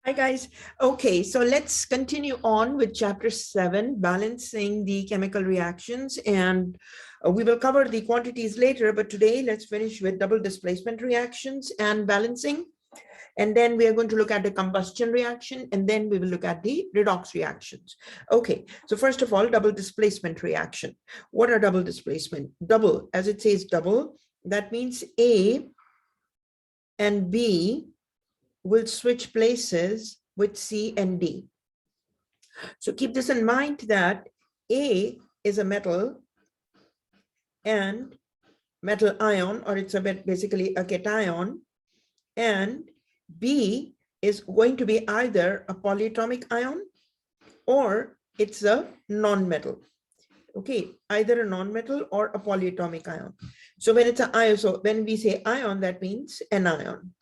Hi guys. Okay, so let's continue on with chapter 7, balancing the chemical reactions, and we will cover the quantities later, but today let's finish with double displacement reactions and balancing. And then we are going to look at the combustion reaction, and then we will look at the redox reactions. Okay, so first of all, double displacement reaction. What are double displacement? Double, as it says double, that means A and B will switch places with C and D. So keep this in mind that A is a metal and metal ion, or it's basically a cation, and B is going to be either a polyatomic ion or it's a non-metal. Okay, either a non-metal or a polyatomic ion. So when it's an ion, so when we say ion, that means an ion.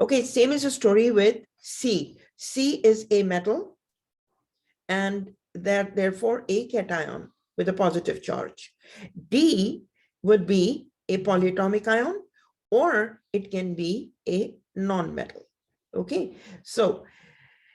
Okay, same is the story with C. C is a metal and therefore a cation with a positive charge. D would be a polyatomic ion or it can be a non-metal. Okay, so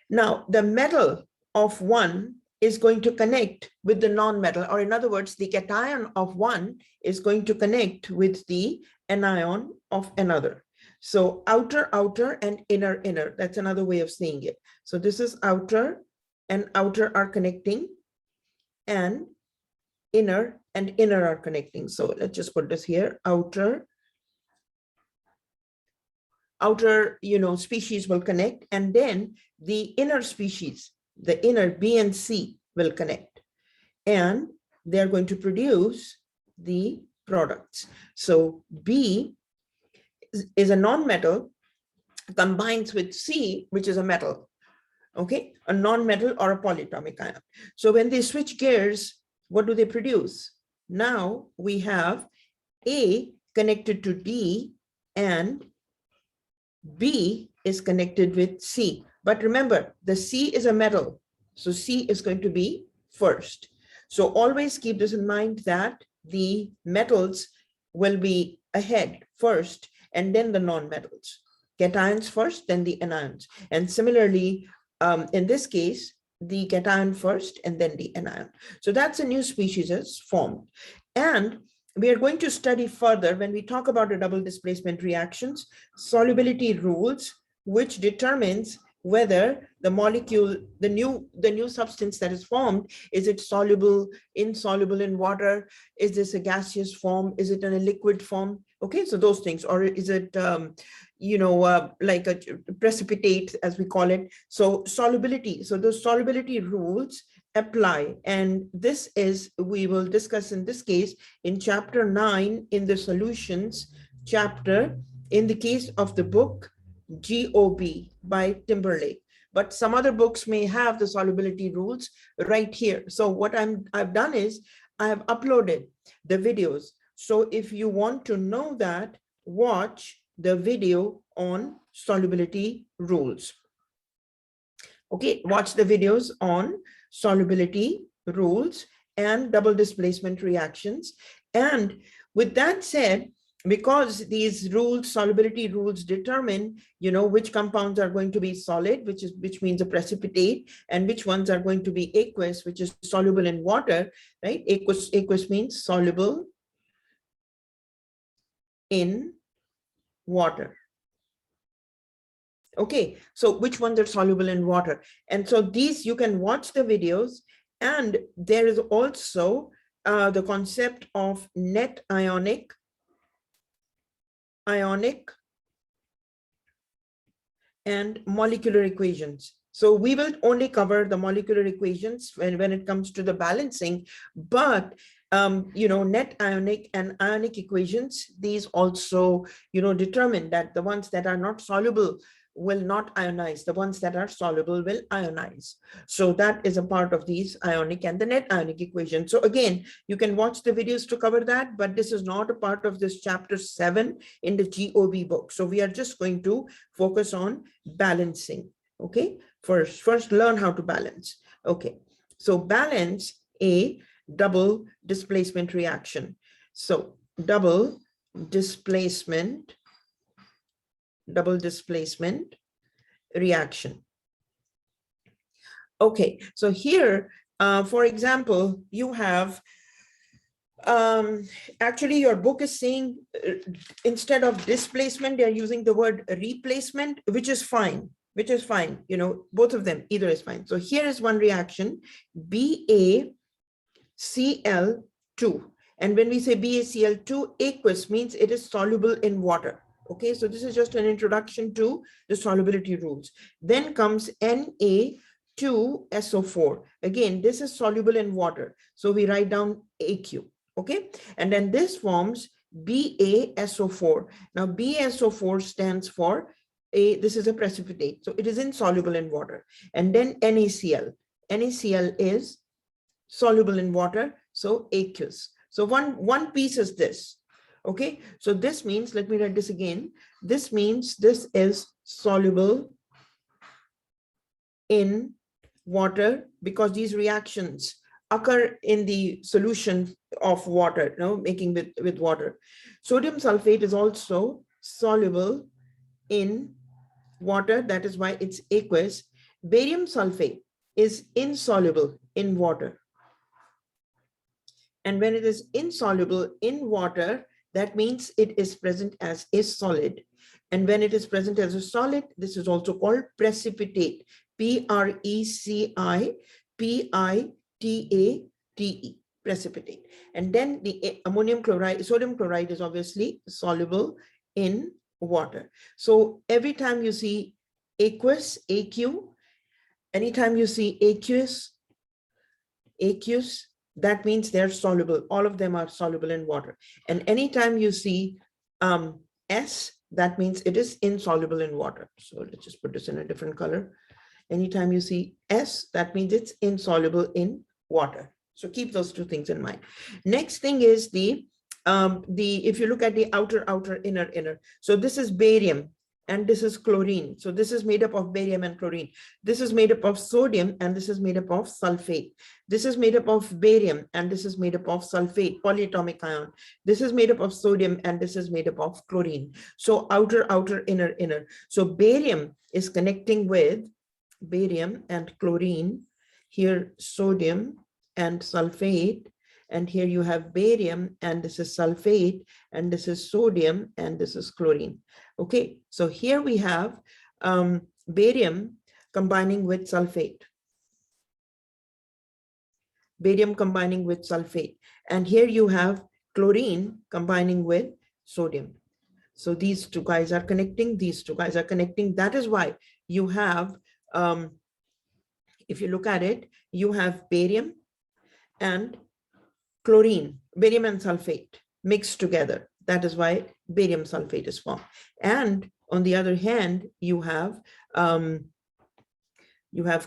now the metal of one is going to connect with the non-metal, or in other words, the cation of one is going to connect with the anion of another. So outer, outer, and inner, inner. That's another way of saying it. So this is outer, and outer are connecting, and inner are connecting. So let's just put this here. Outer, species will connect, and then the inner species, the inner B and C will connect, and they're going to produce the products. So B is a non-metal, combines with C, which is a metal, okay, a non-metal or a polyatomic ion. So when they switch gears, what do they produce? Now we have A connected to D and B is connected with C. But remember, the C is a metal, so C is going to be first. So always keep this in mind that the metals will be ahead first, and then the non-metals. Cations first, then the anions. And similarly, in this case, the cation first and then the anion. So that's a new species is formed. And we are going to study further when we talk about the double displacement reactions, solubility rules, which determines whether the molecule, the new substance that is formed, is it soluble, insoluble in water? Is this a gaseous form? Is it in a liquid form? Okay, so those things, or is it, like a precipitate, as we call it? So solubility, so those solubility rules apply. And this is, we will discuss in this case in chapter 9 in the solutions chapter, in the case of the book GOB by Timberlake. But some other books may have the solubility rules right here. So what I've done is I have uploaded the videos. So if you want to know that, watch the video on solubility rules. Okay, watch the videos on solubility rules and double displacement reactions. And with that said, because these rules, solubility rules, determine, which compounds are going to be solid, which means a precipitate, and which ones are going to be aqueous, which is soluble in water, right? Aqueous means soluble in water. Okay, so which ones are soluble in water? And so these, you can watch the videos, and there is also the concept of net ionic, and molecular equations. So we will only cover the molecular equations when it comes to the balancing, but net ionic and ionic equations, these also, determine that the ones that are not soluble will not ionize, the ones that are soluble will ionize. So that is a part of these ionic and the net ionic equation. So again, you can watch the videos to cover that, but this is not a part of this chapter 7 in the GOB book. So we are just going to focus on balancing. Okay, first learn how to balance. Okay, so balance a double displacement reaction. So double displacement reaction. Okay, so here, for example, you have, actually your book is saying instead of displacement, they're using the word replacement, which is fine, you know, both of them, either is fine. So here is one reaction, BaCl2. And when we say BaCl2, aqueous means it is soluble in water. Okay, so this is just an introduction to the solubility rules. Then comes Na2SO4. Again, this is soluble in water. So we write down AQ. Okay, and then this forms BaSO4. Now BaSO4 stands for this is a precipitate. So it is insoluble in water. And then NaCl. NaCl is soluble in water. So aqueous. So one piece is this. Okay, so this means, let me write this again. This means this is soluble in water because these reactions occur in the solution of water, you know, making with water. Sodium sulfate is also soluble in water. That is why it's aqueous. Barium sulfate is insoluble in water. And when it is insoluble in water, that means it is present as a solid. And when it is present as a solid, this is also called precipitate. Precipitate, precipitate. And then the ammonium chloride, sodium chloride is obviously soluble in water. So every time you see aqueous, AQ, anytime you see aqueous, that means they're soluble. All of them are soluble in water. And anytime you see S, that means it is insoluble in water. So let's just put this in a different color. Anytime you see S, that means it's insoluble in water. So keep those two things in mind. Next thing is if you look at the outer, inner. So this is barium and this is chlorine. So this is made up of barium and chlorine. This is made up of sodium and this is made up of sulfate. This is made up of barium and this is made up of sulfate, polyatomic ion. This is made up of sodium and this is made up of chlorine. So outer, inner. So barium is connecting with barium and chlorine. Here sodium and sulfate. And here you have barium and this is sulfate and this is sodium and this is chlorine. Okay, so here we have barium combining with sulfate. Barium combining with sulfate. And here you have chlorine combining with sodium. So these two guys are connecting, these two guys are connecting. That is why you have, if you look at it, you have barium and chlorine, barium and sulfate mixed together. That is why barium sulfate is formed. And on the other hand, you have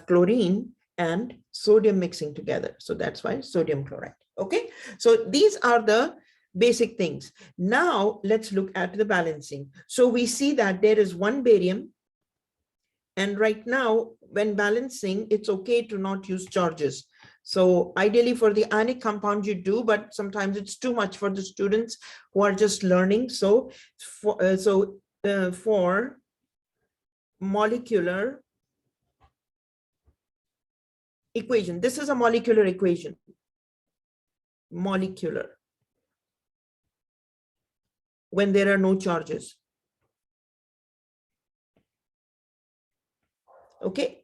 chlorine and sodium mixing together. So that's why sodium chloride. Okay, so these are the basic things. Now let's look at the balancing. So we see that there is one barium. And right now, when balancing, it's okay to not use charges. So ideally for the ionic compound you do, but sometimes it's too much for the students who are just learning. So for molecular equation, this is a molecular equation. Molecular. When there are no charges. Okay.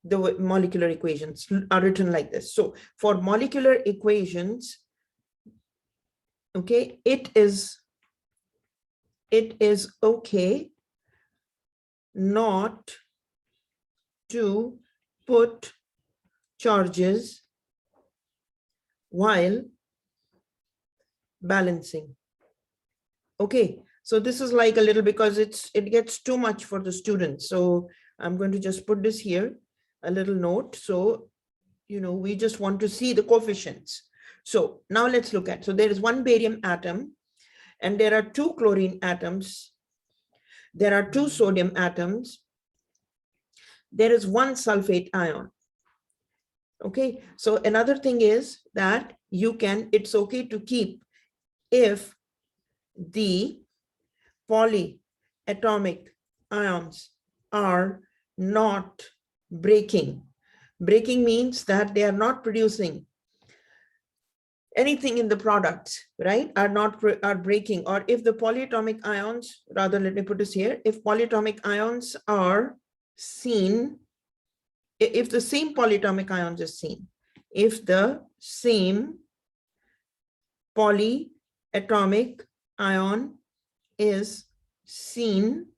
The molecular equations are written like this. So for molecular equations, okay, it is okay not to put charges while balancing. Okay, so this is like a little, because it gets too much for the students. So I'm going to just put this here, a little note. So, you know, we just want to see the coefficients. So now let's look at, so there is one barium atom and there are two chlorine atoms. There are two sodium atoms. There is one sulfate ion. Okay, so another thing is that it's okay to keep if the polyatomic ions are not breaking. Breaking means that they are not producing anything in the products, right, are breaking. Or if the polyatomic ions, rather, let me put this here, if polyatomic ions are seen, if the same polyatomic ions is seen, if the same polyatomic ion is seen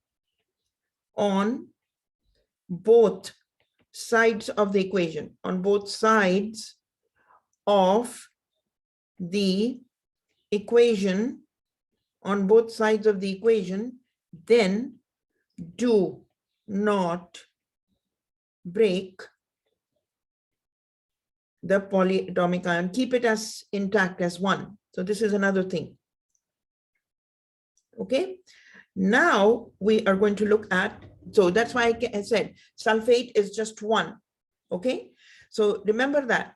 on both sides of the equation, on both sides of the equation, on both sides of the equation, then do not break the polyatomic ion. Keep it as intact as one. So this is another thing. Okay. Now we are going to look at, so that's why I said sulfate is just one. Okay. So remember that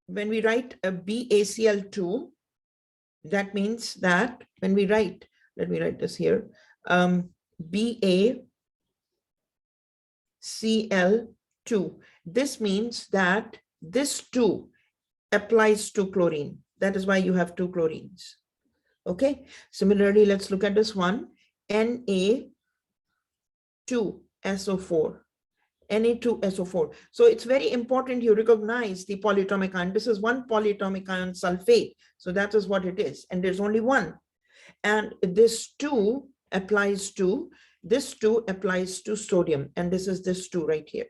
when we write a BaCl2, that means that when we write, let me write this here, BaCl2, this means that this 2 applies to chlorine. That is why you have 2 chlorines. Okay. Similarly, let's look at this one, Na2SO4. Na2SO4. So it's very important you recognize the polyatomic ion. This is one polyatomic ion sulfate. So that is what it is. And there's only one. And this 2 applies to, this 2 applies to sodium. And this is this 2 right here.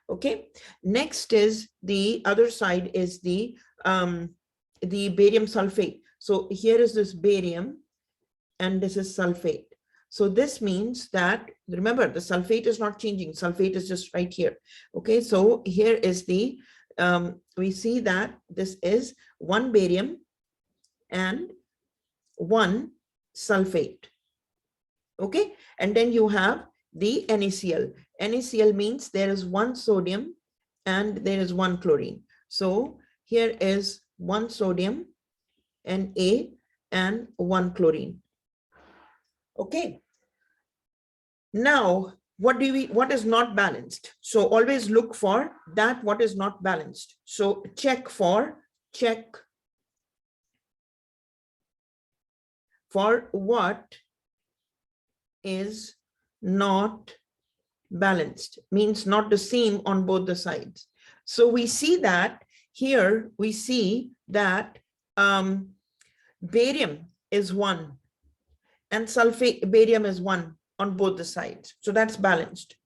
Okay. Next is the other side is the barium sulfate. So here is this barium and this is sulfate. So this means that, remember, the sulfate is not changing. Sulfate is just right here. Okay, so here is the, we see that this is one barium and one sulfate. Okay, and then you have the NaCl. NaCl means there is one sodium and there is one chlorine. So here is one sodium, Na, and one chlorine. Okay. Now, what is not balanced? So always look for that what is not balanced. So check for what is not balanced, means not the same on both the sides. So we see that here, we see that barium is 1 and barium is 1 on both the sides. So that's balanced.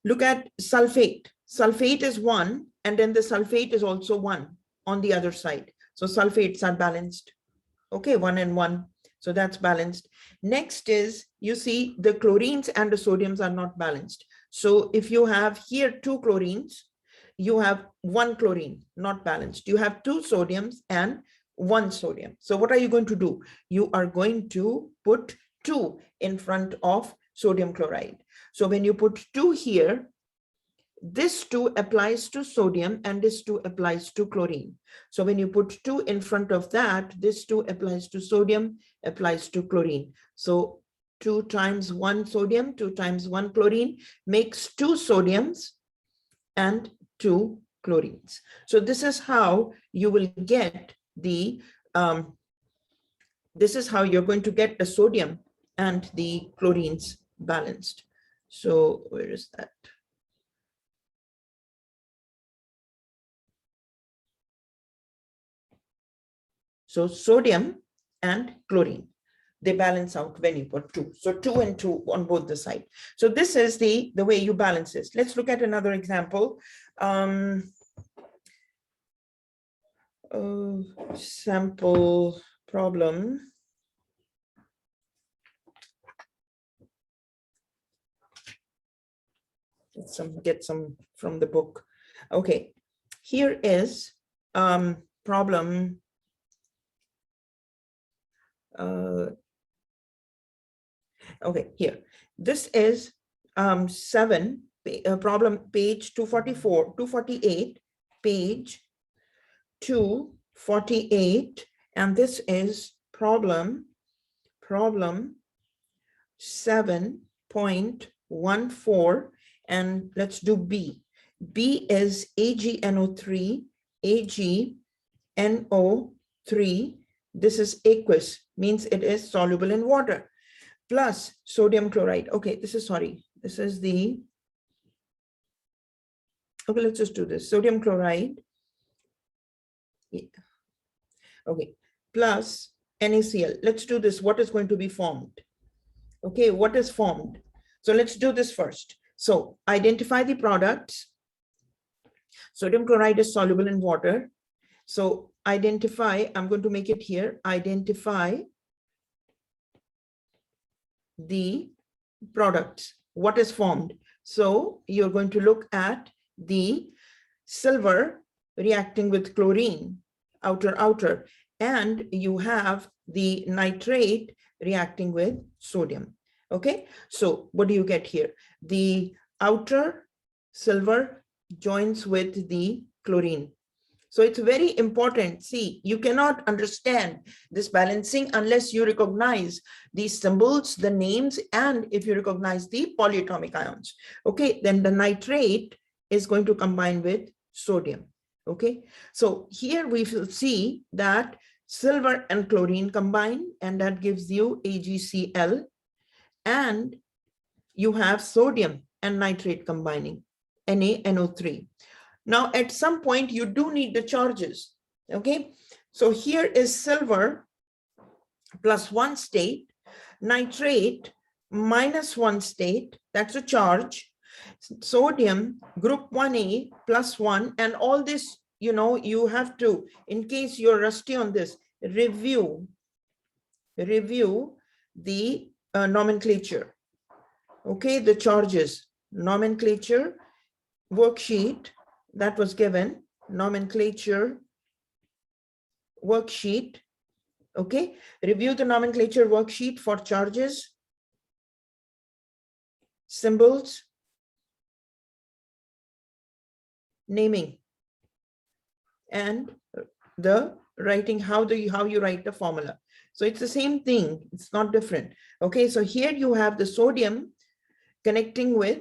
Look at sulfate. Sulfate is 1 and then the sulfate is also 1 on the other side. So sulfates are balanced. Okay, 1 and 1. So that's balanced. Next is, you see the chlorines and the sodiums are not balanced. So if you have here 2 chlorines, you have 1 chlorine, not balanced. You have 2 sodiums and 1 sodium. So what are you going to do? You are going to put 2 in front of sodium chloride. So when you put 2 here, this 2 applies to sodium and this 2 applies to chlorine. So when you put 2 in front of that, this 2 applies to sodium, applies to chlorine. So 2 times 1 sodium, 2 times 1 chlorine makes 2 sodiums and 2 chlorines. So this is how you will get the, this is how you're going to get the sodium and the chlorines balanced. So where is that? So sodium and chlorine, they balance out when you put 2. So 2 and 2 on both the side. So this is the way you balance this. Let's look at another example. Sample problem. Get some from the book. Okay, here is problem. Okay, here. This is 7 problem page 244, 248, page 248, and this is problem 7.14, And let's do B. B is AgNO3, AgNO3. This is aqueous, means it is soluble in water, plus sodium chloride. Okay, this is, sorry, this is the, okay, let's just do this. Sodium chloride. Yeah. Okay, plus NaCl. Let's do this. What is going to be formed? Okay, what is formed? So let's do this first. So identify the products. Sodium chloride is soluble in water. So identify, I'm going to make it here, identify the products, what is formed. So you're going to look at the silver reacting with chlorine, outer, and you have the nitrate reacting with sodium. Okay, so what do you get here? The outer silver joins with the chlorine. So it's very important. See, you cannot understand this balancing unless you recognize these symbols, the names, and if you recognize the polyatomic ions. Okay, then the nitrate is going to combine with sodium. Okay, so here we will see that silver and chlorine combine, and that gives you AgCl, and you have sodium and nitrate combining, NaNO3. Now, at some point, you do need the charges. Okay, so here is silver plus 1 state, nitrate minus 1 state, that's a charge, sodium group 1A plus 1, and all this, you know, you have to, in case you're rusty on this, review the nomenclature. Okay, the charges, nomenclature, worksheet that was given, nomenclature, worksheet. Okay, review the nomenclature worksheet for charges, symbols, naming, and the writing, how you write the formula. So it's the same thing, it's not different. Okay, so here you have the sodium connecting with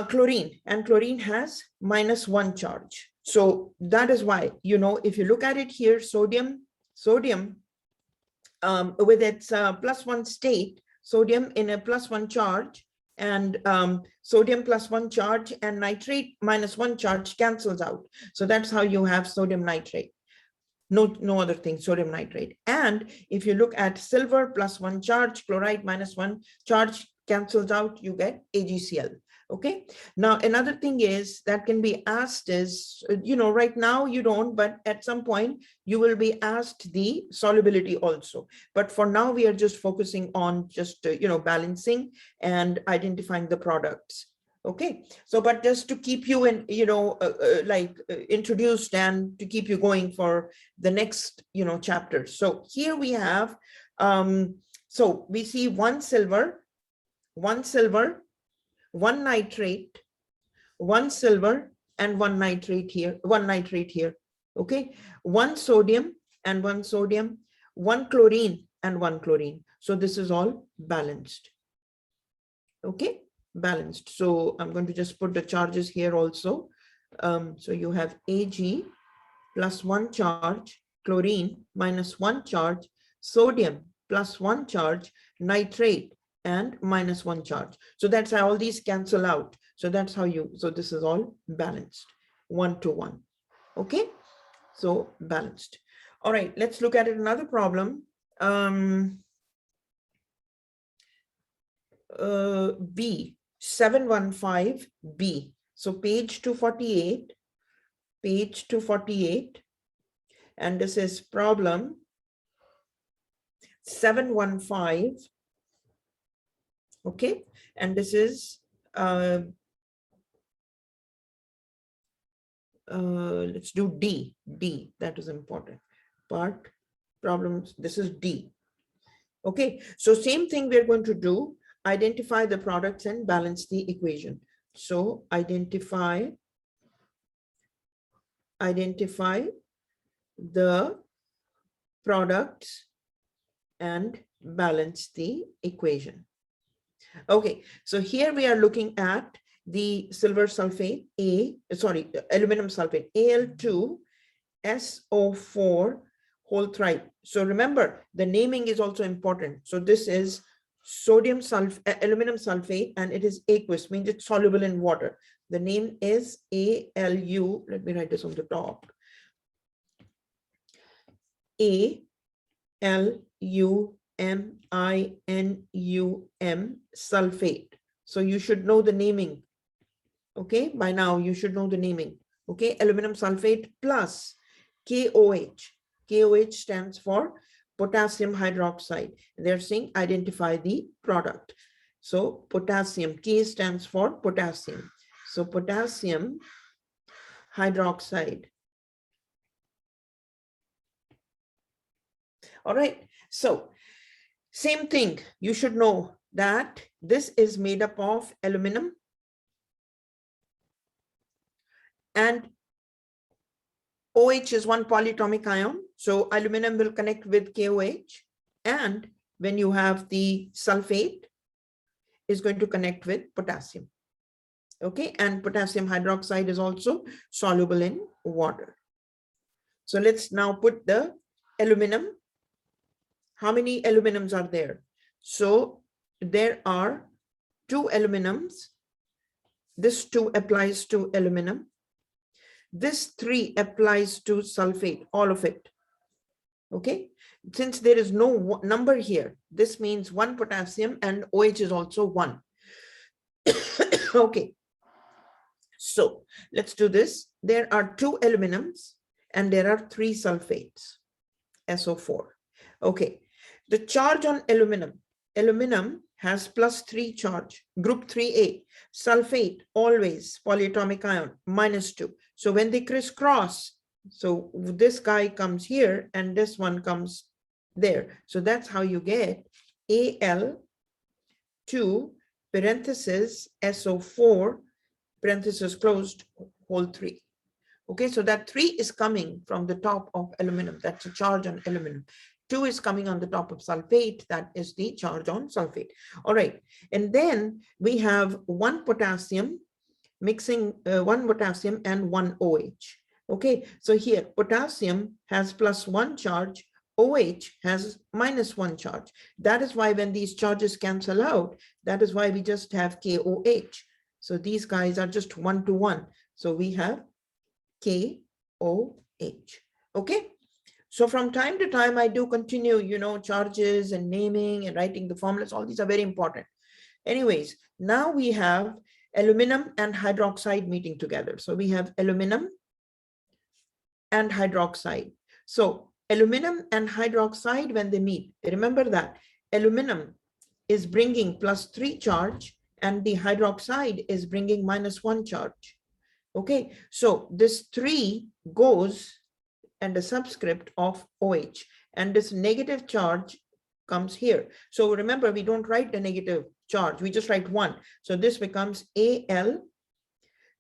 chlorine, and chlorine has -1 charge. So that is why, you know, if you look at it here, sodium with its +1 state, sodium in a +1 charge, and sodium +1 charge and nitrate -1 charge cancels out. So that's how you have sodium nitrate. No other thing, sodium nitrate. And if you look at silver +1 charge, chloride -1 charge cancels out, you get AgCl. Okay, now another thing is that can be asked is, you know, right now you don't, but at some point you will be asked the solubility also. But for now we are just focusing on just, you know, balancing and identifying the products. Okay, so but just to keep you in, you know, introduced and to keep you going for the next, you know, chapter. So here we have, so we see one silver, one nitrate, one silver, and one nitrate here, okay, one sodium and one sodium, one chlorine and one chlorine. So this is all balanced. Okay, balanced. So I'm going to just put the charges here also. So you have Ag +1 charge, chlorine -1 charge, sodium +1 charge, nitrate and -1 charge. So that's how all these cancel out. So that's how you, so this is all balanced, 1 to 1. Okay, so balanced. All right, let's look at another problem. B, 715B. So page 248, and this is problem 715. Okay, and this is let's do D, that is important part, problems, this is D. Okay, so same thing we're going to do, identify the products and balance the equation. So identify the products and balance the equation. Okay, so here we are looking at the silver sulfate, aluminum sulfate, Al2SO4 whole tribe. So remember, the naming is also important. So this is aluminum sulfate, and it is aqueous, means it's soluble in water. The name is ALU. Let me write this on the top. ALUMINUM sulfate. So you should know the naming. Okay, by now you should know the naming. Okay, aluminum sulfate plus KOH. KOH stands for potassium hydroxide. They're saying identify the product. So potassium, K stands for potassium. So potassium hydroxide. All right, so same thing, you should know that this is made up of aluminum and OH is one polyatomic ion. So aluminum will connect with KOH, and when you have the sulfate is going to connect with potassium. Okay, and potassium hydroxide is also soluble in water. So let's now put the aluminum. How many aluminums are there? So there are 2 aluminums. This 2 applies to aluminum. This 3 applies to sulfate, all of it. Okay, since there is no number here, this means 1 potassium and OH is also 1. Okay, so let's do this. There are 2 aluminums and there are 3 sulfates, SO4. Okay, the charge on aluminum has +3 charge, group 3A. Sulfate, always polyatomic ion, -2. So when they crisscross, so this guy comes here and this one comes there. So that's how you get Al2 parenthesis SO4 parenthesis closed whole 3. Okay, so that 3 is coming from the top of aluminum. That's a charge on aluminum. 2 is coming on the top of sulfate. That is the charge on sulfate. All right. And then we have 1 potassium mixing 1 potassium and 1 OH. Okay. So here potassium has +1 charge. OH has -1 charge. That is why when these charges cancel out, that is why we just have KOH. So these guys are just 1 to 1. So we have KOH. Okay. So from time to time, I do continue, charges and naming and writing the formulas. All these are very important. Anyways, now we have aluminum and hydroxide meeting together. So we have aluminum and hydroxide. So aluminum and hydroxide, when they meet, remember that aluminum is bringing +3 charge and the hydroxide is bringing -1 charge. Okay, so this 3 goes and the subscript of OH, and this negative charge comes here. So remember, we don't write the negative charge, we just write 1. So this becomes Al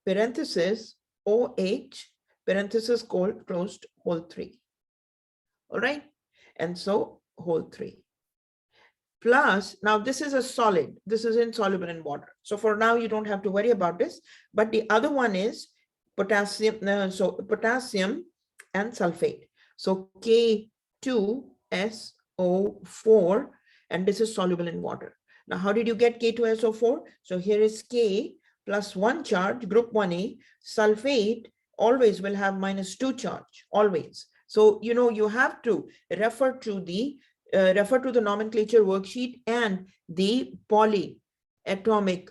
parenthesis OH parenthesis closed whole 3. All right, and so whole 3. Plus, now this is a solid, this is insoluble in water. So for now, you don't have to worry about this, but the other one is potassium, potassium and sulfate. So K2SO4, and this is soluble in water. Now, how did you get K2SO4? So here is K +1 charge, group 1A. Sulfate always will have -2 charge, always. So, you have to refer to the nomenclature worksheet and the polyatomic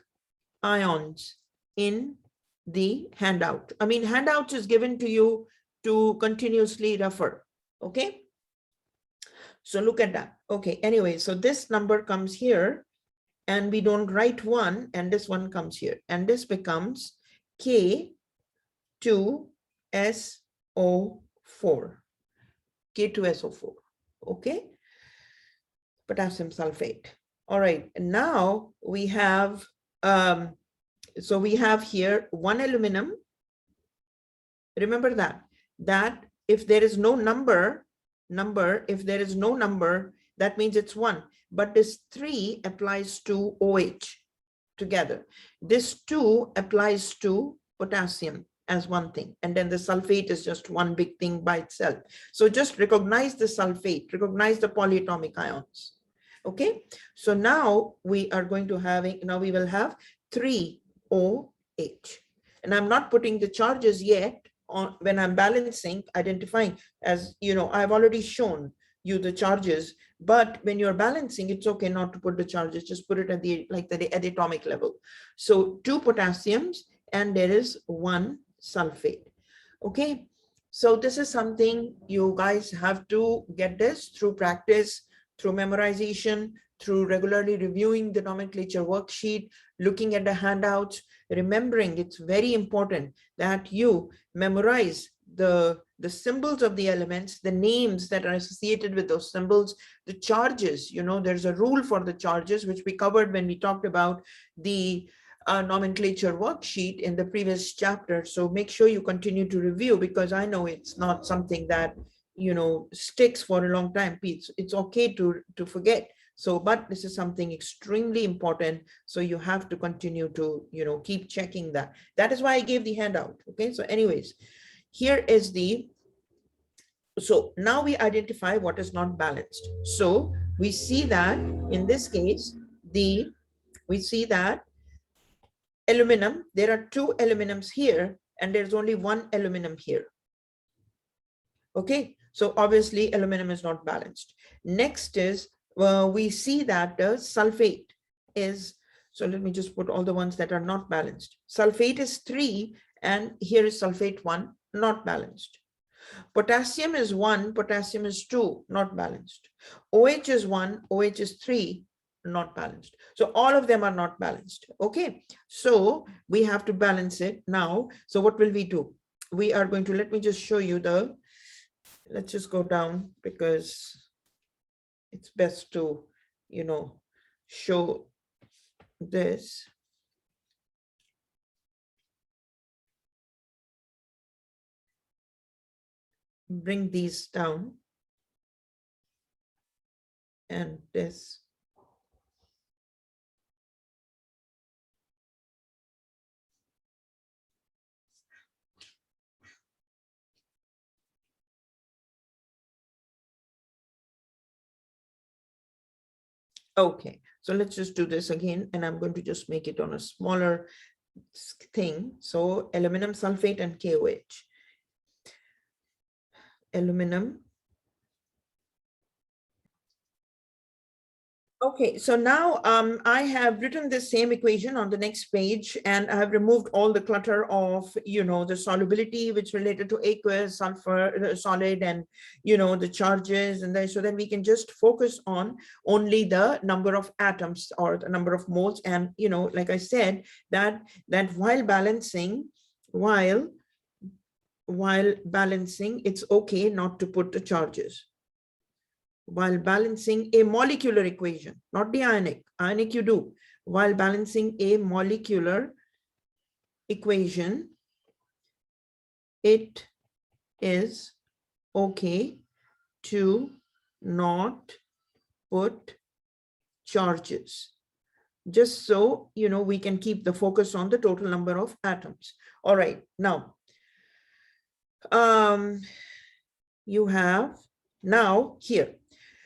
ions in the handout. I mean, handouts is given to you to continuously refer. Okay, so look at that. Okay, anyway, so this number comes here and we don't write 1, and this one comes here, and this becomes K2SO4. K2SO4. Okay, potassium sulfate. All right, and now we have so we have here 1 aluminum. Remember that if there is no number, if there is no number, That means it's 1. But this 3 applies to OH together. This 2 applies to potassium as one thing. And then the sulfate is just one big thing by itself. So just recognize the sulfate, recognize the polyatomic ions. Okay, so now we are going to we will have 3OH. And I'm not putting the charges yet on when I'm balancing, identifying, as you know, I've already shown you the charges, but when you're balancing, it's okay not to put the charges, just put it at the atomic level. So 2 potassiums and there is 1 sulfate. Okay, so this is something you guys have to get this through practice, through memorization, through regularly reviewing the nomenclature worksheet, looking at the handouts, remembering it's very important that you memorize the symbols of the elements, the names that are associated with those symbols, the charges. You know, there's a rule for the charges, which we covered when we talked about the nomenclature worksheet in the previous chapter. So make sure you continue to review, because I know it's not something that, you know, sticks for a long time. It's okay to forget. So, but this is something extremely important. So you have to continue to, you know, keep checking that. That is why I gave the handout. Okay. So anyways, here is so now we identify what is not balanced. So we see that in this case, we see that aluminum, there are 2 aluminums here and there's only 1 aluminum here. Okay. So obviously aluminum is not balanced. Next is, we see that the sulfate is, so let me just put all the ones that are not balanced. Sulfate is 3 and here is sulfate 1, not balanced. Potassium is 1, potassium is 2, not balanced. OH is 1, OH is 3, not balanced. So all of them are not balanced. Okay, so we have to balance it now. So what will we do? We are going to, let me just show you let's just go down, because it's best to, you know, show this. Bring these down and this. Okay, so let's just do this again, and I'm going to just make it on a smaller thing. So aluminum sulfate and KOH. Aluminum. Okay, so now I have written the same equation on the next page, and I have removed all the clutter of, you know, the solubility, which related to aqueous, sulfur, solid, and, you know, the charges, and then so then we can just focus on only the number of atoms or the number of moles. And, you know, like I said, that while balancing, it's okay not to put the charges. While balancing a molecular equation, not the ionic. Ionic you do. While balancing a molecular equation, it is okay to not put charges. Just so, you know, we can keep the focus on the total number of atoms. All right, now, you have now here.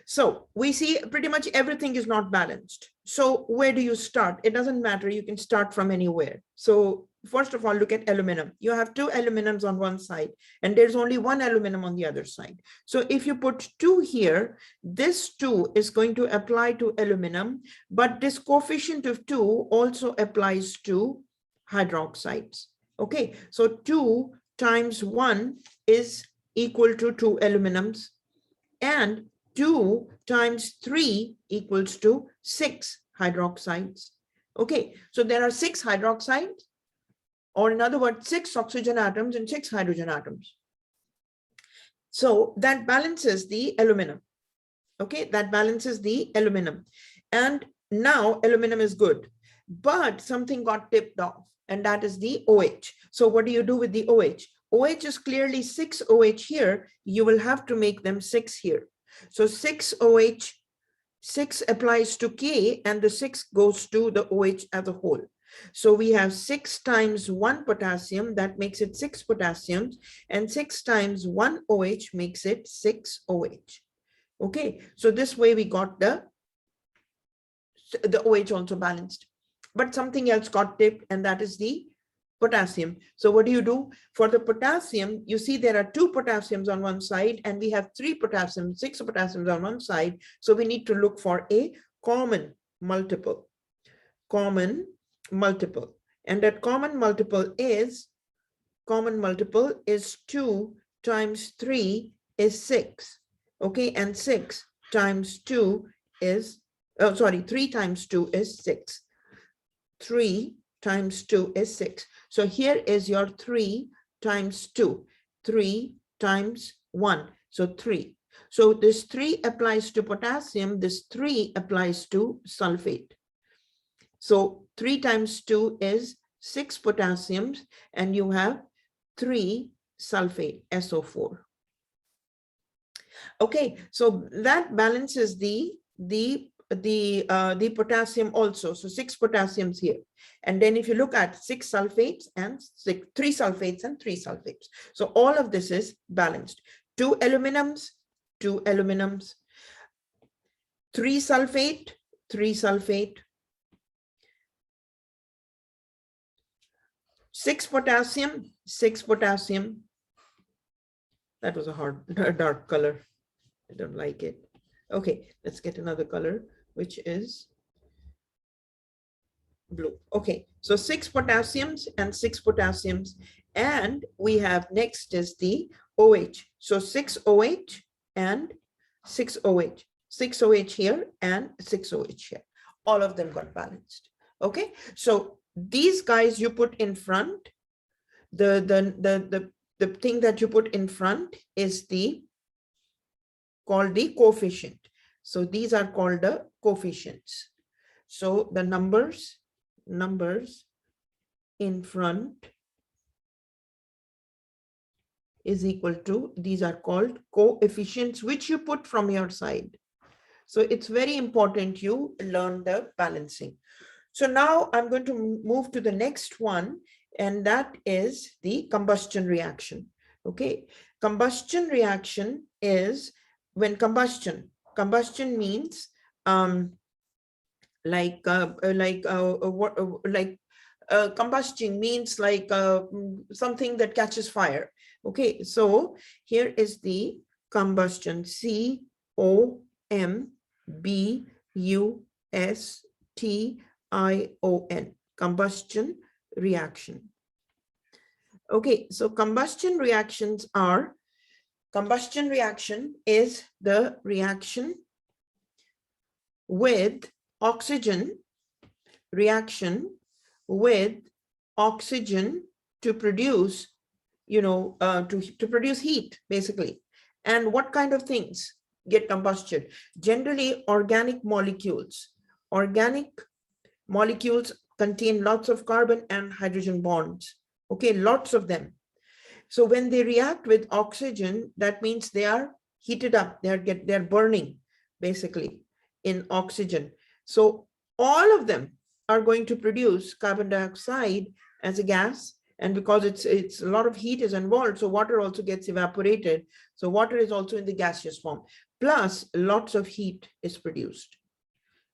So we see pretty much everything is not balanced. So where do you start? It doesn't matter. You can start from anywhere. So first of all, look at aluminum. You have 2 aluminums on one side, and there's only 1 aluminum on the other side. So if you put 2 here, this 2 is going to apply to aluminum, but this coefficient of 2 also applies to hydroxides. Okay, so 2 times 1 is equal to 2 aluminums, and 2 times 3 equals to 6 hydroxides. Okay, so there are 6 hydroxides, or in other words, 6 oxygen atoms and 6 hydrogen atoms. So that balances the aluminum. Okay, that balances the aluminum. And now aluminum is good, but something got tipped off, and that is the OH. So what do you do with the OH? OH is clearly 6 OH here. You will have to make them 6 here. So 6 OH 6 applies to K, and the 6 goes to the OH as a whole. So we have 6 times 1 potassium, that makes it 6 potassiums, and 6 times 1 OH makes it 6 OH. Okay, so this way we got the OH also balanced. But something else got tipped, and that is the potassium. So what do you do? For the potassium, you see there are 2 potassiums on one side, and we have 3 potassiums, 6 potassiums on one side. So we need to look for a common multiple. Common multiple. And that common multiple is 2 times 3 is 6. Okay, and 6 times 2 is, 3 times 2 is 6. 3 times 2 is 6. So here is your 3 times 2. 3 times 1. So 3. So this 3 applies to potassium. This 3 applies to sulfate. So 3 times 2 is 6 potassiums, and you have 3 sulfate, SO4. Okay, so that balances the potassium also. So 6 potassiums here. And then if you look at 6 sulfates and 3 sulfates and 3 sulfates. So all of this is balanced. 2 aluminums, 2 aluminums, 3 sulfate, 3 sulfate, 6 potassium, 6 potassium. That was a dark color. I don't like it. Okay, let's get another color, which is blue. Okay, so 6 potassiums and 6 potassiums. And we have next is the OH. So 6 OH and 6 OH. 6 OH here and 6 OH here. All of them got balanced. Okay, so these guys you put in front. The thing that you put in front is called the coefficient. So these are called the coefficients. So the numbers in front is equal to, these are called coefficients, which you put from your side. So it's very important you learn the balancing. So now I'm going to move to the next one, and that is the combustion reaction. Okay, combustion reaction is when combustion means combusting means like something that catches fire. Okay, so here is the combustion, COMBUSTION, combustion reaction. Okay, so combustion reaction is the reaction with oxygen, to produce, to produce heat, basically. And what kind of things get combusted? Generally, organic molecules. Organic molecules contain lots of carbon and hydrogen bonds. Okay, lots of them. So when they react with oxygen, that means they are heated up. They're burning, basically, in oxygen. So all of them are going to produce carbon dioxide as a gas. And because it's a lot of heat is involved, so water also gets evaporated. So water is also in the gaseous form. Plus, lots of heat is produced.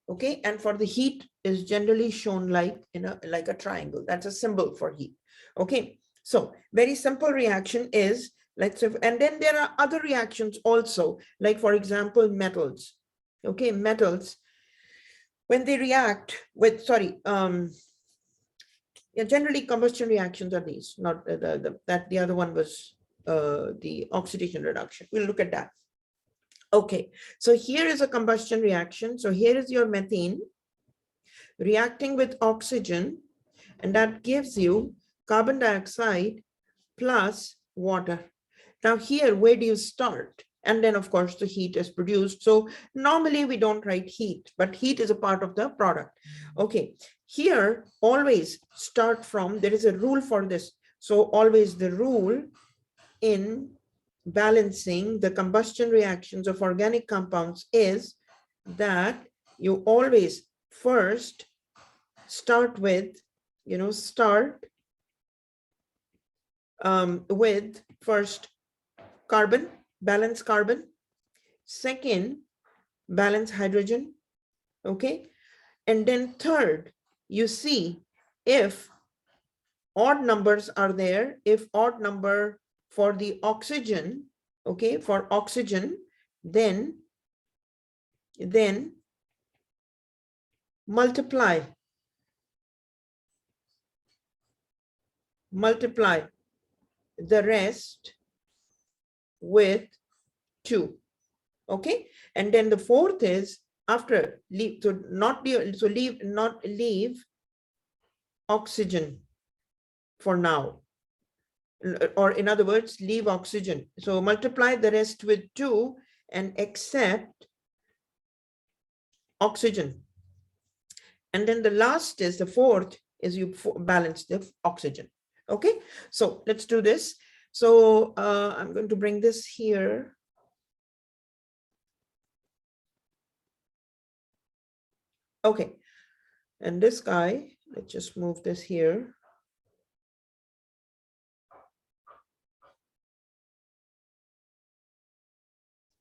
Okay, and for the heat is generally shown like a triangle. That's a symbol for heat. Okay, so very simple reaction is, let's say, and then there are other reactions also, like for example, metals. Okay, metals, when they react with, generally combustion reactions are these, not the other one was the oxidation reduction. We'll look at that. Okay, so here is a combustion reaction. So here is your methane reacting with oxygen, and that gives you carbon dioxide plus water. Now here, where do you start? And then of course the heat is produced. So normally we don't write heat, but heat is a part of the product. Okay, here always start from, there is a rule for this. So always the rule in balancing the combustion reactions of organic compounds is that you always first start with, with first carbon, balance carbon, second, balance hydrogen, okay? And then third, you see if odd numbers are there, if odd number for the oxygen, okay, for oxygen, then multiply the rest with 2, okay? And then the fourth is after leave, so not leave oxygen for now, or in other words, leave oxygen. So multiply the rest with 2 and accept oxygen. And then the last is, the fourth is you balance the oxygen. Okay, so let's do this. So I'm going to bring this here. Okay, and this guy, let's just move this here.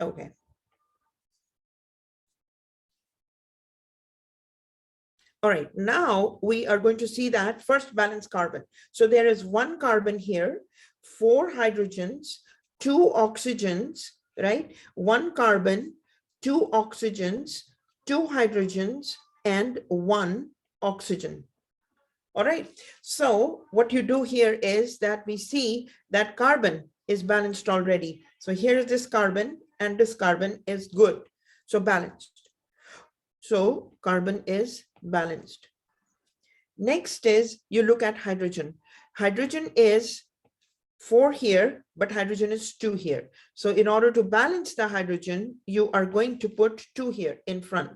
Okay. All right, now we are going to see that first balance carbon. So there is 1 carbon here, 4 hydrogens, 2 oxygens, right? 1 carbon, 2 oxygens, 2 hydrogens, and 1 oxygen. All right, so what you do here is that we see that carbon is balanced already. So here is this carbon and this carbon is good. So balanced. So carbon is balanced. Next is you look at hydrogen. Hydrogen is 4 here, but hydrogen is 2 here. So in order to balance the hydrogen, you are going to put 2 here in front.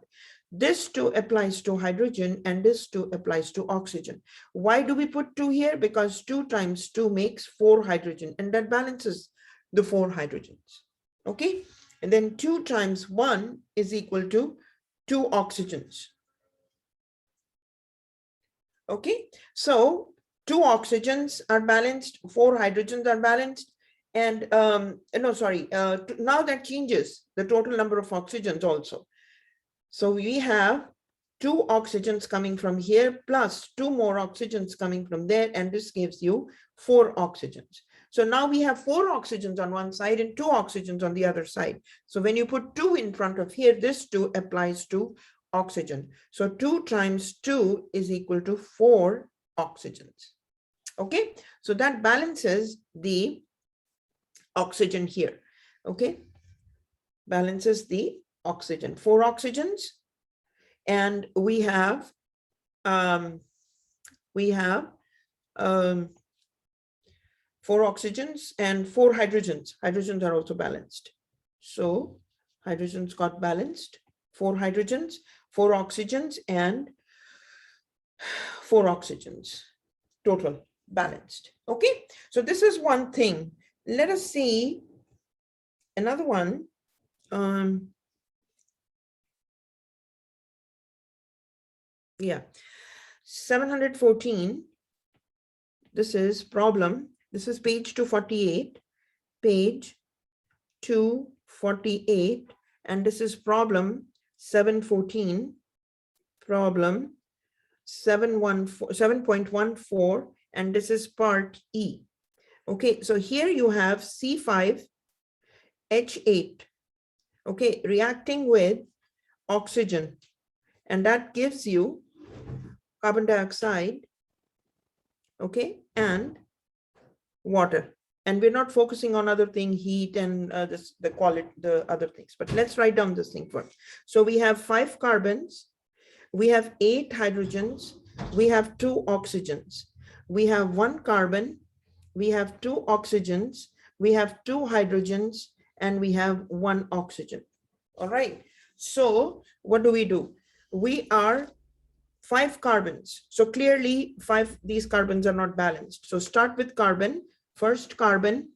This 2 applies to hydrogen and this 2 applies to oxygen. Why do we put 2 here? Because 2 times 2 makes 4 hydrogen, and that balances the 4 hydrogens. Okay, and then 2 times 1 is equal to 2 oxygens. Okay, so 2 oxygens are balanced, 4 hydrogens are balanced, and now that changes the total number of oxygens also. So we have 2 oxygens coming from here plus 2 more oxygens coming from there, and this gives you 4 oxygens. So now we have 4 oxygens on one side and 2 oxygens on the other side. So when you put 2 in front of here, this 2 applies to oxygen. So 2 times 2 is equal to 4 oxygens. Okay, so that balances the oxygen here. Okay, balances the oxygen, 4 oxygens, and we have 4 oxygens and 4 hydrogens. Hydrogens are also balanced. So hydrogens got balanced, 4 hydrogens, 4 oxygens, and 4 oxygens, total balanced. Okay, so this is one thing. Let us see another one. Yeah, 714. This is problem. This is page 248, page 248, and this is problem 714, problem 7.14, and this is part E. Okay, so here you have C5H8, okay, reacting with oxygen, and that gives you carbon dioxide, okay, and water. And we're not focusing on other thing, heat and the quality, the other things, but let's write down this thing first. So we have 5 carbons, we have 8 hydrogens, we have 2 oxygens, we have 1 carbon, we have 2 oxygens, we have 2 hydrogens, and we have 1 oxygen. All right, so what do? We are 5 carbons. So clearly these carbons are not balanced. So start with carbon, first carbon,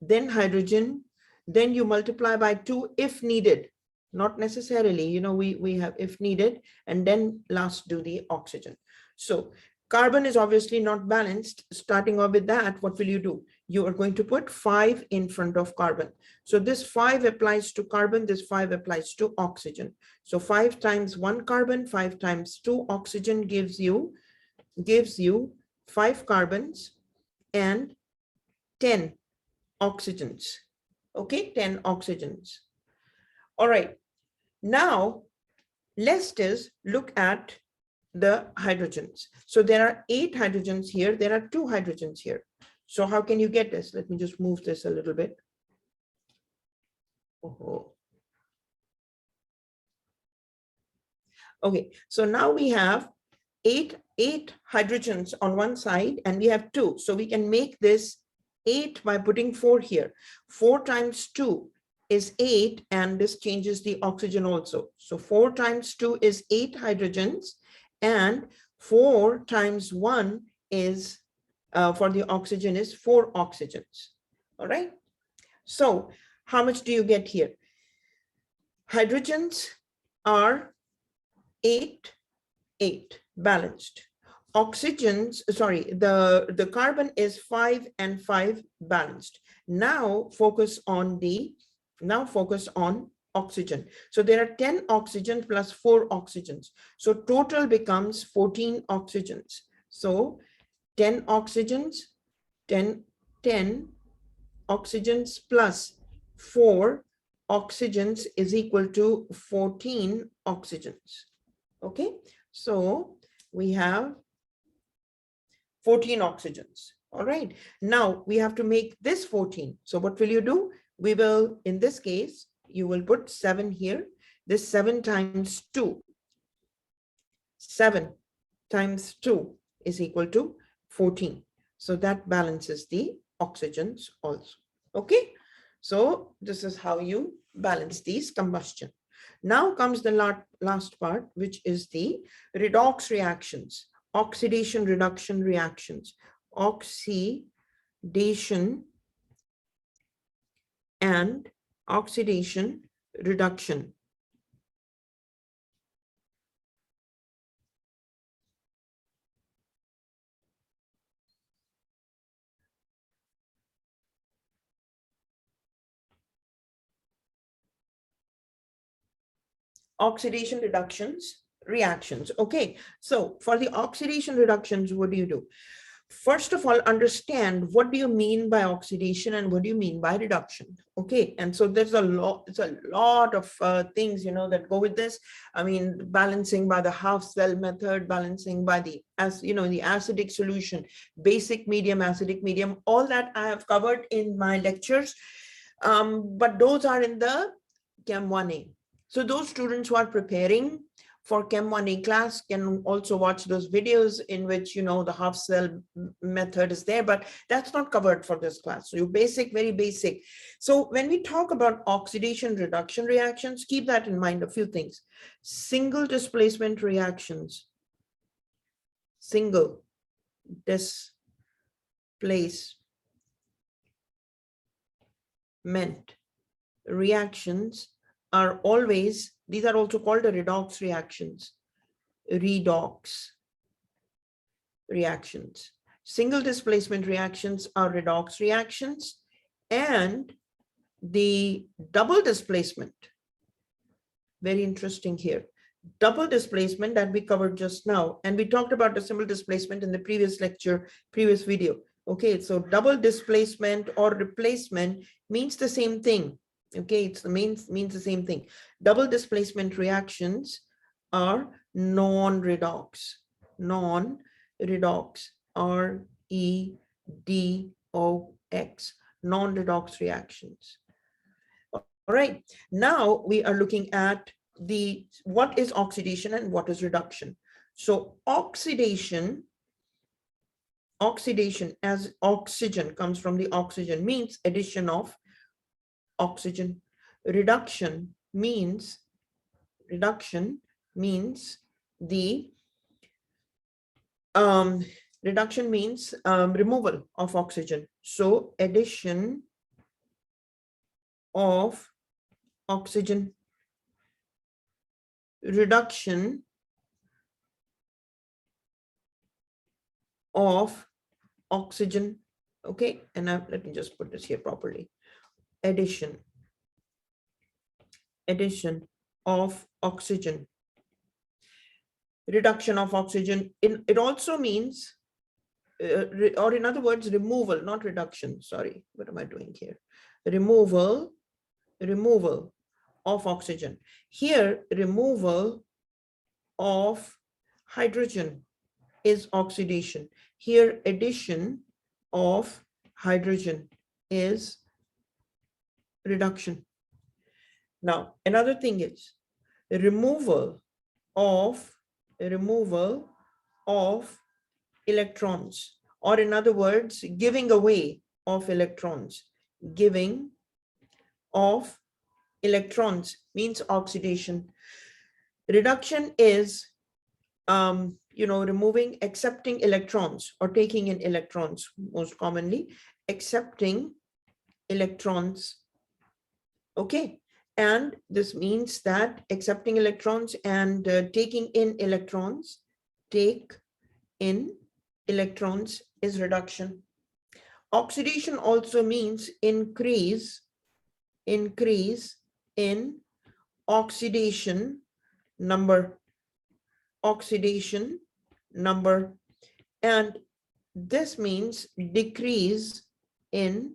then hydrogen, then you multiply by 2 if needed. not necessarily, you know, we have if needed, and then last do the oxygen. So carbon is obviously not balanced. Starting off with that, what will you do? You are going to put 5 in front of carbon. So this 5 applies to carbon, this 5 applies to oxygen. So 5 times 1 carbon, 5 times 2 oxygen gives you 5 carbons and 10 oxygens. Okay, 10 oxygens. All right, now let's just look at the hydrogens. So there are 8 hydrogens here, there are 2 hydrogens here. So how can you get this? Let me just move this a little bit. Okay, so now we have eight hydrogens on one side and we have 2. So we can make this 8 by putting 4 here. 4 times 2 is 8, and this changes the oxygen also. So 4 times 2 is 8 hydrogens, and 4 times 1 is for the oxygen is 4 oxygens. All right. So how much do you get here? Hydrogens are 8 balanced. Oxygens, sorry, the carbon is 5 and 5 balanced. Now focus on oxygen. So there are 10 oxygens plus 4 oxygens. So total becomes 14 oxygens. So 10 oxygens plus 4 oxygens is equal to 14 oxygens. Okay, so we have 14 oxygens. All right, now we have to make this 14. So what will you do? We will, in this case, you will put 7 here. This 7 times 2. 7 times 2 is equal to 14. So that balances the oxygens also. Okay, so this is how you balance these combustion. Now comes the last part, which is the redox reactions, oxidation reduction reactions, oxidation and oxidation reduction. Oxidation reactions. Okay, so for the oxidation reductions, what do you do? First of all, understand what do you mean by oxidation and what do you mean by reduction. Okay, and so there's a lot of things, you know, that go with this. I mean, balancing by the half cell method, balancing by the, as you know, the acidic solution, basic medium, acidic medium, all that I have covered in my lectures, but those are in the Chem 1A. So those students who are preparing for Chem 1A class can also watch those videos in which, you know, the half cell method is there, but that's not covered for this class. So you basic, very basic. So when we talk about oxidation reduction reactions, keep that in mind, a few things. Single displacement reactions, single displacement reactions are always, these are also called the redox reactions. Redox reactions. Single displacement reactions are redox reactions, and the double displacement, very interesting here. Double displacement that we covered just now, and we talked about the simple displacement in the previous lecture, previous video. Okay, so double displacement or replacement means the same thing. Okay, it's the means the same thing. Double displacement reactions are non-redox, R-E-D-O-X, non-redox reactions. All right, now we are looking at what is oxidation and what is reduction. So oxidation, as oxygen comes from the oxygen, means addition of oxygen. Reduction means removal of oxygen. So addition of oxygen. reduction of oxygen. Okay, and now let me just put this here properly. Addition of oxygen. Reduction of oxygen. It also means, or in other words, removal, not reduction. Sorry, what am I doing here? Removal of oxygen. Here, removal of hydrogen is oxidation. Here, addition of hydrogen is reduction. Now, another thing is removal of electrons, or in other words, giving away of electrons. Giving of electrons means oxidation. Reduction is removing, accepting electrons or taking in electrons, most commonly accepting electrons. Okay, and this means that accepting electrons and taking in electrons, is reduction. Oxidation also means increase in oxidation number, and this means decrease in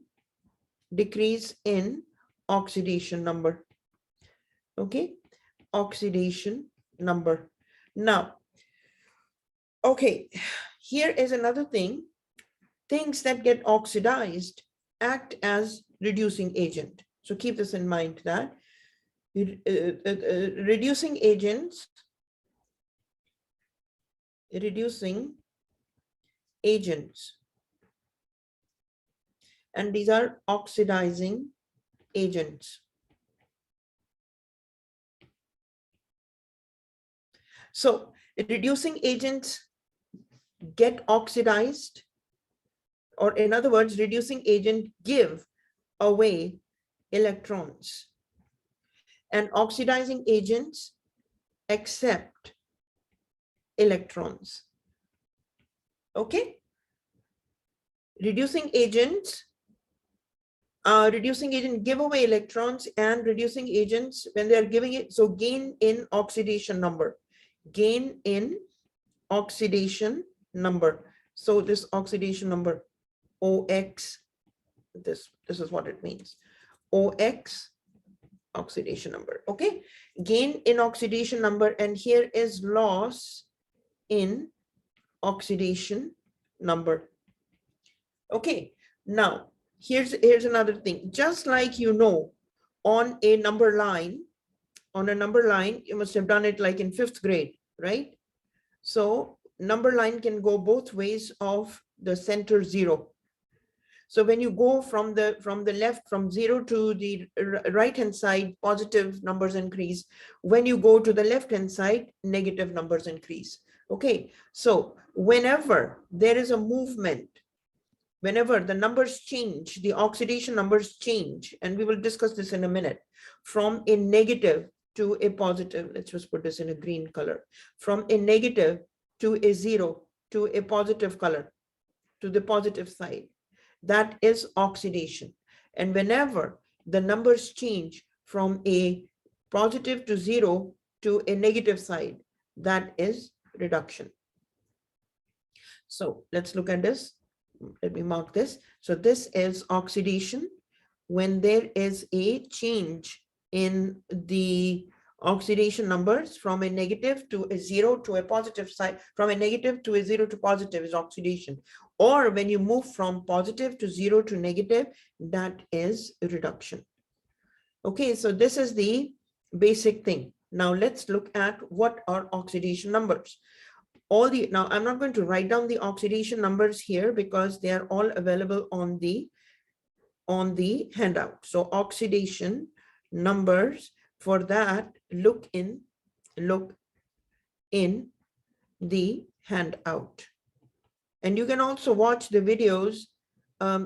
oxidation number. Okay, oxidation number. Now, okay, here is another thing. Things that get oxidized act as reducing agent. So keep this in mind, that reducing agents, and these are oxidizing agents. So reducing agents get oxidized, or in other words, reducing agent give away electrons, and oxidizing agents accept electrons. Okay, reducing agent give away electrons, and reducing agents, when they are giving it, so gain in oxidation number. So this oxidation number, OX, this is what it means. OX, oxidation number. Okay, gain in oxidation number, and here is loss in oxidation number. Okay, now here's another thing. Just like on a number line, you must have done it like in 5th grade, right? So number line can go both ways of the center 0. So when you go from the left, from 0 to the right hand side, positive numbers increase. When you go to the left hand side, negative numbers increase. Okay, so whenever there is a movement, whenever the numbers change, the oxidation numbers change, and we will discuss this in a minute, from a negative to a positive. Let's just put this in a green color. From a negative to a 0 to a positive color, to the positive side. That is oxidation. And whenever the numbers change from a positive to 0 to a negative side, that is reduction. So let's look at this. Let me mark this. So this is oxidation, when there is a change in the oxidation numbers from a negative to a 0 to a positive side. From a negative to a 0 to positive is oxidation. Or when you move from positive to 0 to negative, that is reduction. Okay, so this is the basic thing. Now let's look at what are oxidation numbers. Now I'm not going to write down the oxidation numbers here because they are all available on the handout. So oxidation numbers, for that, look in the handout. And you can also watch the videos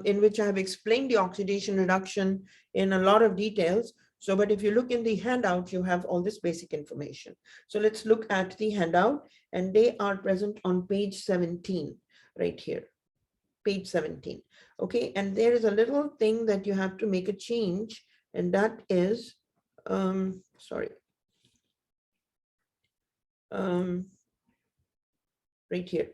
in which I have explained the oxidation reduction in a lot of details. So, but if you look in the handout, you have all this basic information. So let's look at the handout, and they are present on page 17, right here, page 17. Okay, and there is a little thing that you have to make a change, and that is, right here.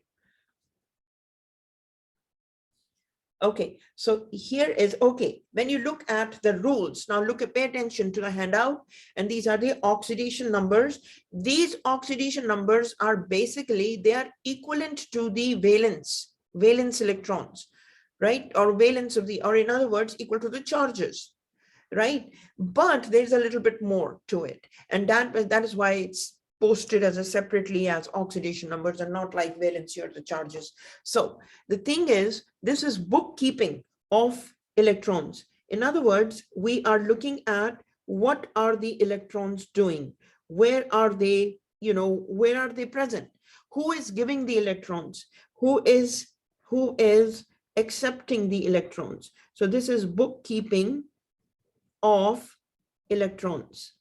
Okay, so here is, okay, when you look at the rules, now pay attention to the handout, and these are the oxidation numbers. These oxidation numbers are basically, they are equivalent to the valence electrons, right? Or valence of the, or in other words, equal to the charges, right? But there's a little bit more to it. And that is why it's posted as a separately as oxidation numbers and not like valency or the charges. So the thing is, this is bookkeeping of electrons. In other words, we are looking at what are the electrons doing? Where are they, where are they present? Who is giving the electrons? Who is accepting the electrons? So this is bookkeeping of electrons.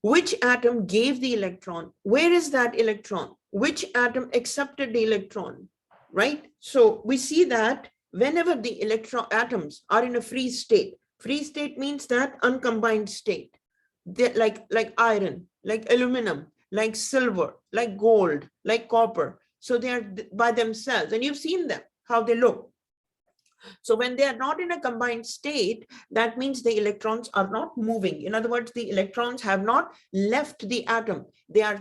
Which atom gave the electron? Where is that electron? Which atom accepted the electron, right? So we see that whenever the atoms are in a free state means that uncombined state, they're like iron, like aluminum, like silver, like gold, like copper. So they are by themselves, and you've seen them, how they look. So when they are not in a combined state, that means the electrons are not moving. In other words, the electrons have not left the atom. They are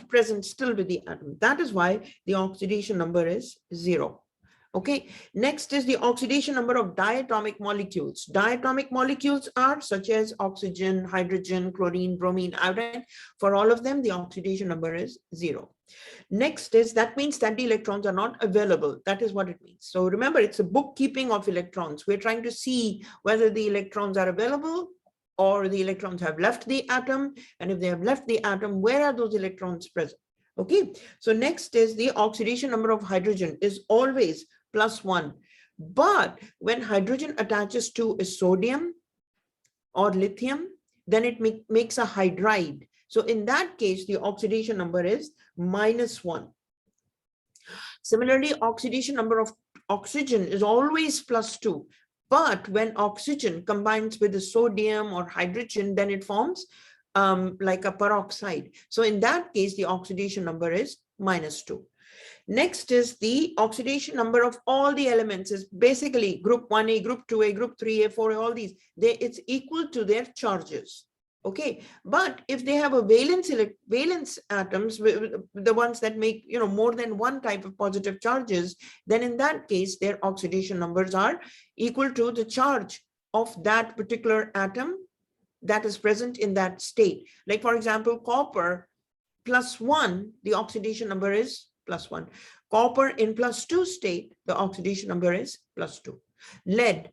present still with the atom. That is why the oxidation number is 0. Okay, next is the oxidation number of diatomic molecules. Diatomic molecules are such as oxygen, hydrogen, chlorine, bromine, iodine. For all of them, the oxidation number is 0. Next is, that means that the electrons are not available. That is what it means. So remember, it's a bookkeeping of electrons. We're trying to see whether the electrons are available or the electrons have left the atom. And if they have left the atom, where are those electrons present? Okay, so next is the oxidation number of hydrogen is always +1. But when hydrogen attaches to a sodium or lithium, then it makes a hydride. So in that case, the oxidation number is -1. Similarly, oxidation number of oxygen is always +2. But when oxygen combines with the sodium or hydrogen, then it forms like a peroxide. So in that case, the oxidation number is -2. Next is the oxidation number of all the elements is basically group 1A, group 2A, group 3A, 4A, all these. It's equal to their charges. Okay, but if they have a valence atoms, the ones that make more than one type of positive charges, then in that case their oxidation numbers are equal to the charge of that particular atom that is present in that state. Like for example, copper +1, the oxidation number is +1. Copper in +2 state, the oxidation number is +2. Lead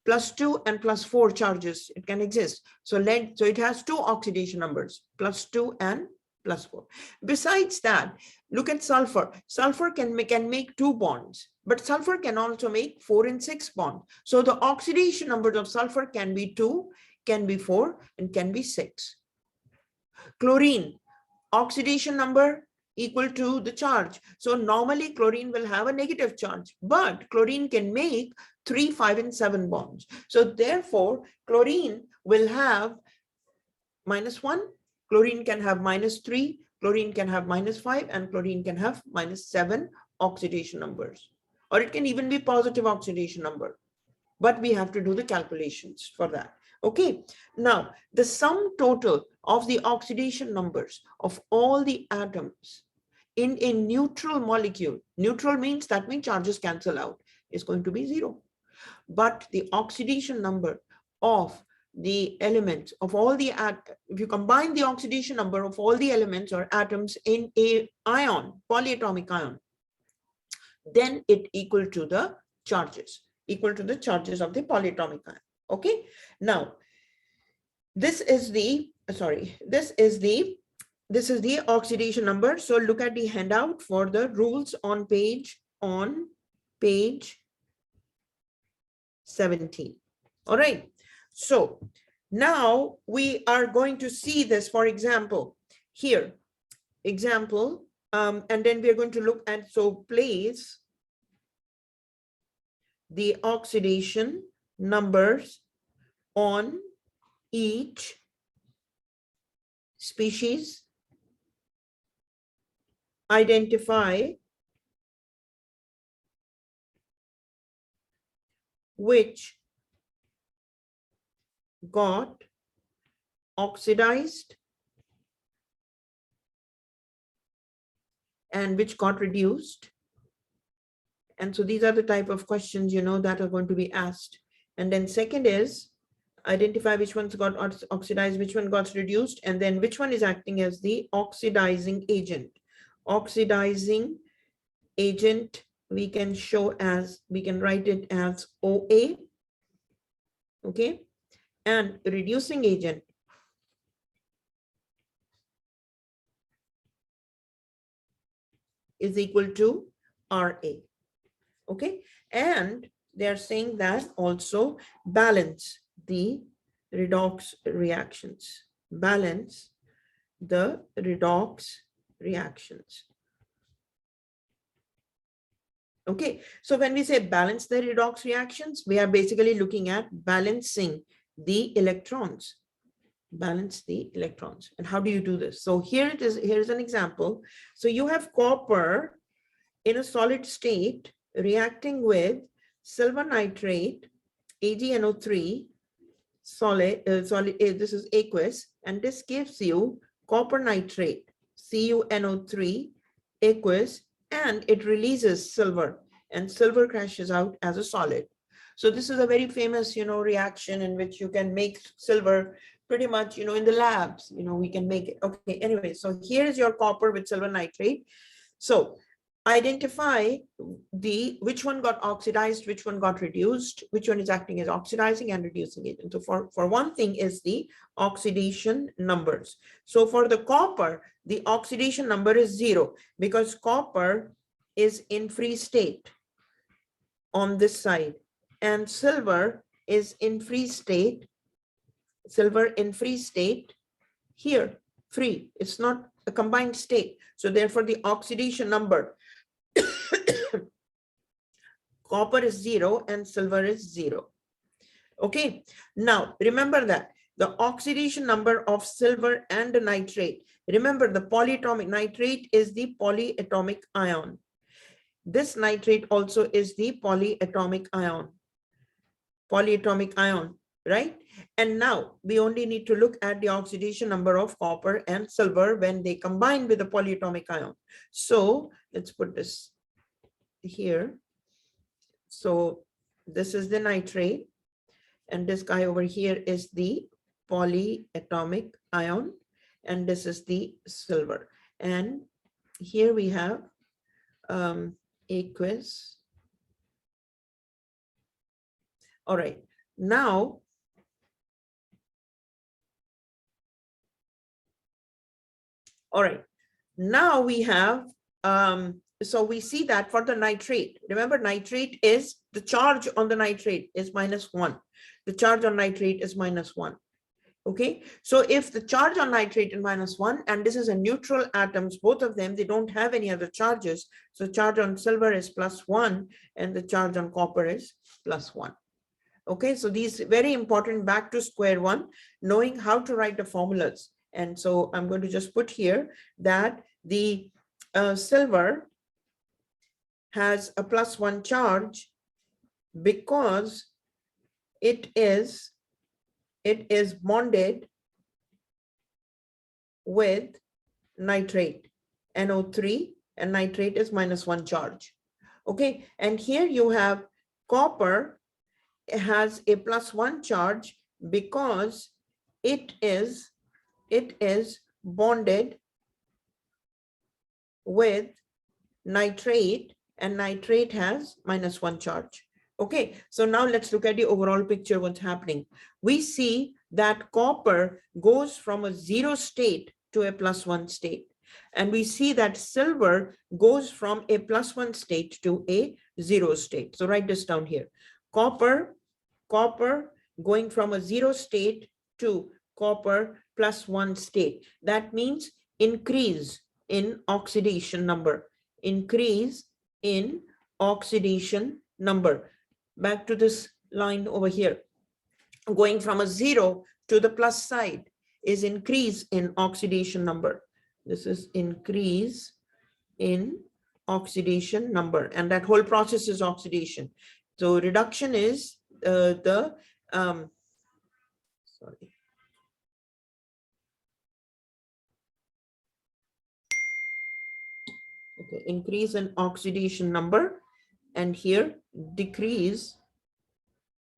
+2 and +4 charges, it can exist. So lead, so it has 2 oxidation numbers, +2 and +4. Besides that, look at sulfur. Sulfur can make 2 bonds, but sulfur can also make 4 and 6 bonds. So the oxidation numbers of sulfur can be 2, can be 4, and can be 6. Chlorine, oxidation number equal to the charge. So normally chlorine will have a negative charge, but chlorine can make 3, 5, and 7 bonds. So therefore, chlorine will have -1, chlorine can have -3, chlorine can have -5, and chlorine can have -7 oxidation numbers. Or it can even be positive oxidation number. But we have to do the calculations for that. Okay, now the sum total of the oxidation numbers of all the atoms in a neutral molecule, neutral means that means charges cancel out, is going to be 0. But the oxidation number of the elements of all the, if you combine the oxidation number of all the elements or atoms in a ion, polyatomic ion, then it equal to the charges of the polyatomic ion. Okay, now this is the oxidation number. So look at the handout for the rules on page 17. All right. So now we are going to see this, for example, here, example, and then we're going to look at, so place the oxidation numbers on each species, identify which got oxidized and which got reduced. And so these are the type of questions, you know, that are going to be asked. And then second is identify which ones got oxidized, which one got reduced, and then which one is acting as the oxidizing agent. Oxidizing agent, we can show as, we can write it as OA, okay? And reducing agent is equal to RA, okay? And they're saying that also balance the redox reactions, balance the redox reactions. Okay, so when we say balance the redox reactions, we are basically looking at balancing the electrons, balance the electrons. And how do you do this? So here it is, here's an example. So you have copper in a solid state reacting with silver nitrate, AgNO3, this is aqueous, and this gives you copper nitrate, CuNO3, aqueous, and it releases silver, and silver crashes out as a solid. So this is a very famous, you know, reaction in which you can make silver pretty much, you know, in the labs, you know, we can make it. Okay, anyway, so here is your copper with silver nitrate. So identify which one got oxidized, which one got reduced, which one is acting as oxidizing and reducing agent. So for one thing is the oxidation numbers. So for the copper, the oxidation number is 0 because copper is in free state on this side, and silver is in free state, silver in free state here, free, it's not a combined state. So therefore the oxidation number copper is 0 and silver is 0. Okay, now remember that the oxidation number of silver and nitrate, remember the polyatomic nitrate is the polyatomic ion. This nitrate also is the polyatomic ion, right? And now we only need to look at the oxidation number of copper and silver when they combine with the polyatomic ion. So let's put this here. So this is the nitrate, and this guy over here is the polyatomic ion, and this is the silver. And here we have aqueous. All right, now we have so we see that for the nitrate, remember nitrate is, the charge on the nitrate is -1. The charge on nitrate is -1. Okay, so if the charge on nitrate is -1 and this is a neutral atoms, both of them, they don't have any other charges. So charge on silver is +1 and the charge on copper is +1. Okay, so these very important back to square one, knowing how to write the formulas. And so I'm going to just put here that the silver has a +1 charge because it is bonded with nitrate, NO3, and nitrate is -1 charge. Okay, and here you have copper has a +1 charge because it is bonded with nitrate, and nitrate has -1 charge. Okay, so now let's look at the overall picture, what's happening. We see that copper goes from a 0 state to a +1 state. And we see that silver goes from a +1 state to a 0 state. So write this down here. Copper going from a 0 state to copper +1 state. That means increase in oxidation number, increase in oxidation number. Back to this line over here, going from a 0 to the plus side is increase in oxidation number. This is increase in oxidation number, and that whole process is oxidation. So reduction is increase in oxidation number, and here decrease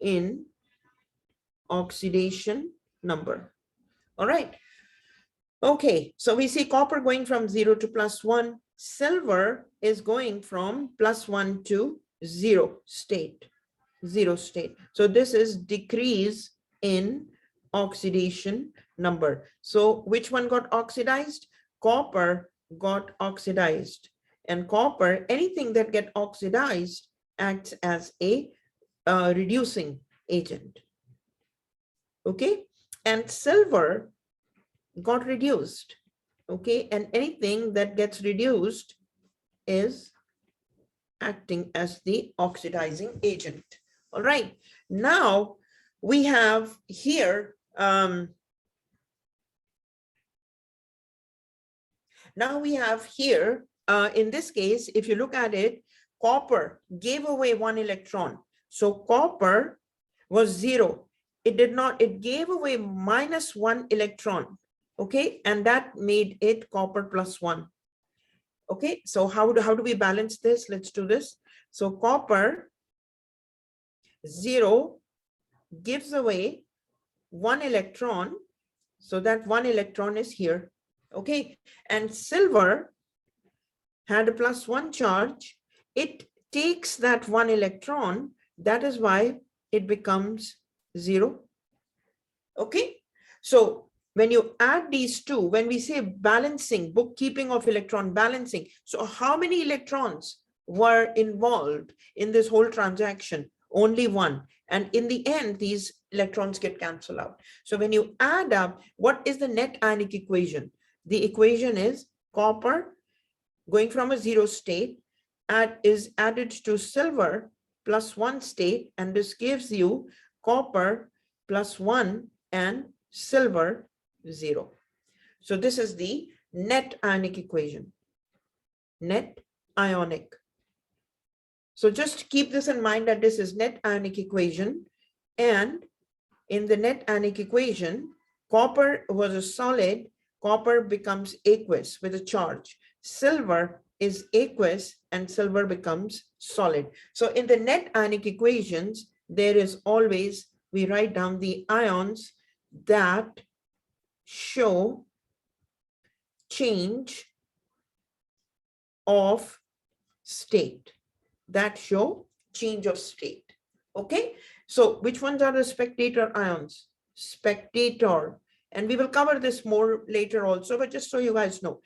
in oxidation number. All right. Okay, so we see copper going from 0 to +1. Silver is going from +1 to 0 state. 0 state. So this is decrease in oxidation number. So which one got oxidized? Copper got oxidized. And copper, anything that gets oxidized acts as a reducing agent. Okay, and silver got reduced. Okay, and anything that gets reduced is acting as the oxidizing agent. All right, now we have here in this case, if you look at it, copper gave away 1 electron. So copper was 0. It did not, it gave away -1 electron. Okay, and that made it copper +1. Okay, so how do we balance this? Let's do this. So copper 0 gives away 1 electron. So that 1 electron is here. Okay, and silver had a +1 charge. It takes that 1 electron. That is why it becomes 0. Okay, so when you add these two, when we say balancing, bookkeeping of electron balancing, so how many electrons were involved in this whole transaction? Only 1. And in the end, these electrons get canceled out. So when you add up, what is the net ionic equation? The equation is copper going from a 0 state is added to silver +1 state, and this gives you copper +1 and silver 0. So this is the net ionic equation, net ionic. So just keep this in mind that this is net ionic equation, and in the net ionic equation, copper was a solid, copper becomes aqueous with a charge. Silver is aqueous and silver becomes solid. So in the net ionic equations, there is always, we write down the ions that show change of state, that show change of state. Okay, so which ones are the spectator ions? Spectator, and we will cover this more later also, but just so you guys know,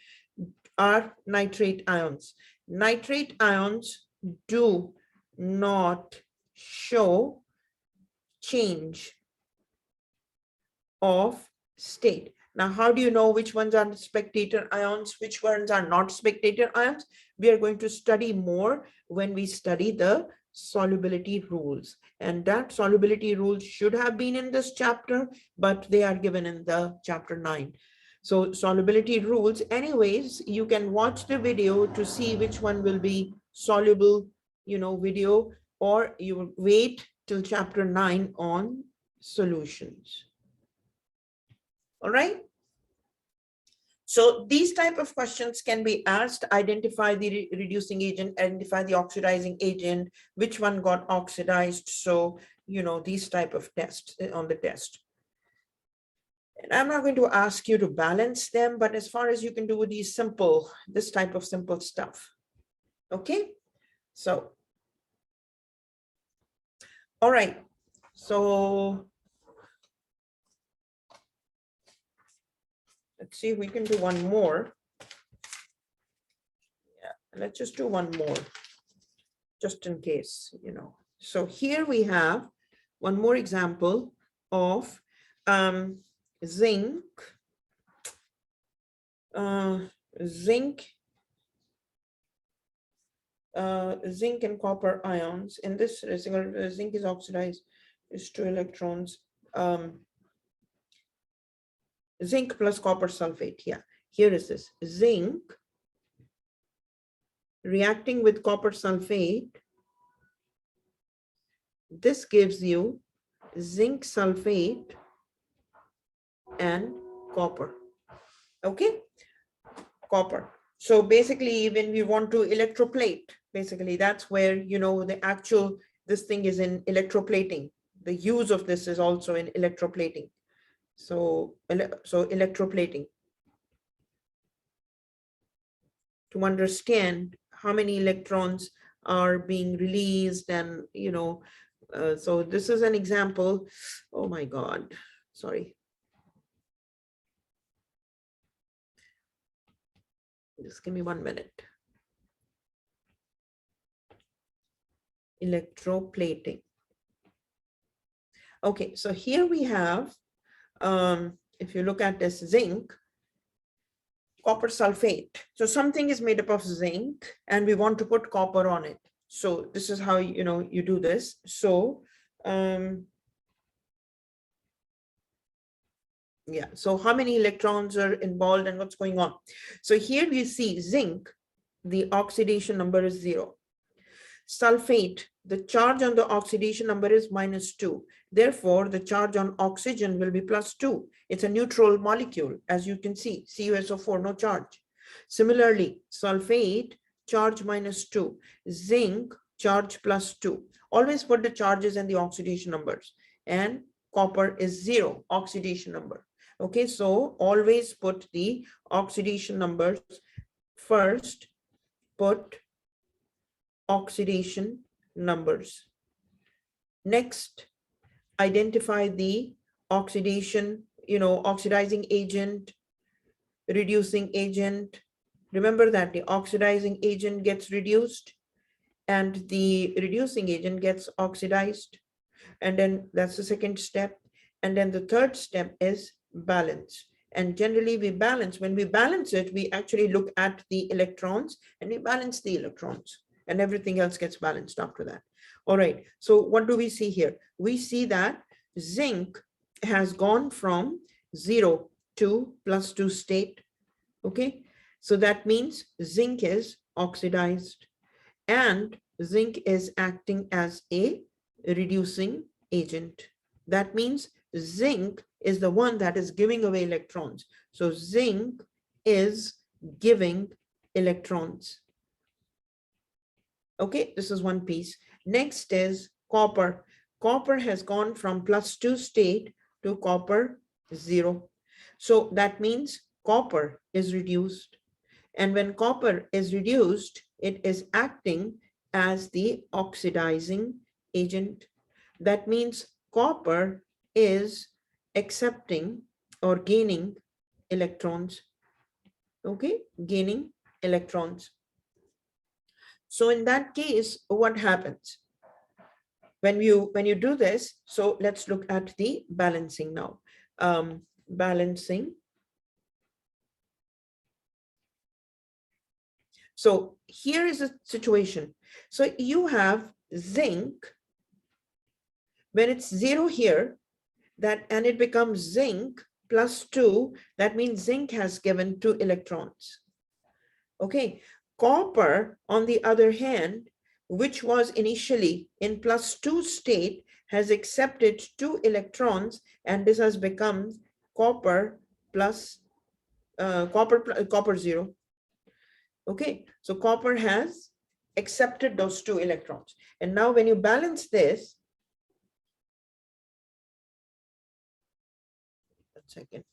are nitrate ions. Nitrate ions do not show change of state. Now, how do you know which ones are spectator ions, which ones are not spectator ions? We are going to study more when we study the solubility rules, and that solubility rules should have been in this chapter, but they are given in the chapter 9. So solubility rules, anyways, you can watch the video to see which one will be soluble, video, or you will wait till chapter 9 on solutions. All right. So these type of questions can be asked: identify the reducing agent, identify the oxidizing agent, which one got oxidized. So, these type of tests on the test. And I'm not going to ask you to balance them, but as far as you can do these this type of simple stuff. Okay. So, all right. So let's see if we can do one more. Yeah, let's just do one more, just in case, So here we have one more example. of zinc, zinc and copper ions. In this residual, zinc is oxidized, is 2 electrons. Zinc plus copper sulfate. Yeah, here is this zinc reacting with copper sulfate. This gives you zinc sulfate and copper. Okay, copper. So basically, when we want to electroplate, basically that's where, you know, the actual, this thing is in electroplating. The use of this is also in electroplating. So electroplating, to understand how many electrons are being released, and, you know, so this is an example. Oh my God, sorry. Just give me 1 minute. Electroplating. Okay, so here we have, if you look at this zinc, copper sulfate. So something is made up of zinc and we want to put copper on it. So this is how, you know, you do this. So yeah, so how many electrons are involved and what's going on? So here we see zinc, the oxidation number is 0. Sulfate, the charge on the oxidation number is -2. Therefore, the charge on oxygen will be +2. It's a neutral molecule, as you can see, CuSO4, no charge. Similarly, sulfate, charge -2. Zinc, charge +2. Always put the charges and the oxidation numbers. And copper is 0, oxidation number. Okay, so always put the oxidation numbers first, put oxidation numbers. Next, identify the oxidation, you know, oxidizing agent, reducing agent. Remember that the oxidizing agent gets reduced and the reducing agent gets oxidized. And then that's the second step. And then the third step is balance. And generally we balance, when we balance it, we actually look at the electrons and we balance the electrons, and everything else gets balanced after that. All right, so what do we see here? We see that zinc has gone from 0 to +2 state. Okay, so that means zinc is oxidized and zinc is acting as a reducing agent. That means zinc is the one that is giving away electrons. So zinc is giving electrons. Okay, this is one piece. Next is copper. Copper has gone from +2 state to copper 0. So that means copper is reduced. And when copper is reduced, it is acting as the oxidizing agent. That means copper is accepting or gaining electrons. Okay, gaining electrons. So in that case, what happens? When you do this, so let's look at the balancing now. Balancing. So here is a situation. So you have zinc, when it's 0 here, that and it becomes zinc +2, that means zinc has given 2 electrons. Okay, copper, on the other hand, which was initially in +2 state, has accepted 2 electrons, and this has become copper plus copper 0. Okay, so copper has accepted those 2 electrons. And now when you balance this, a second.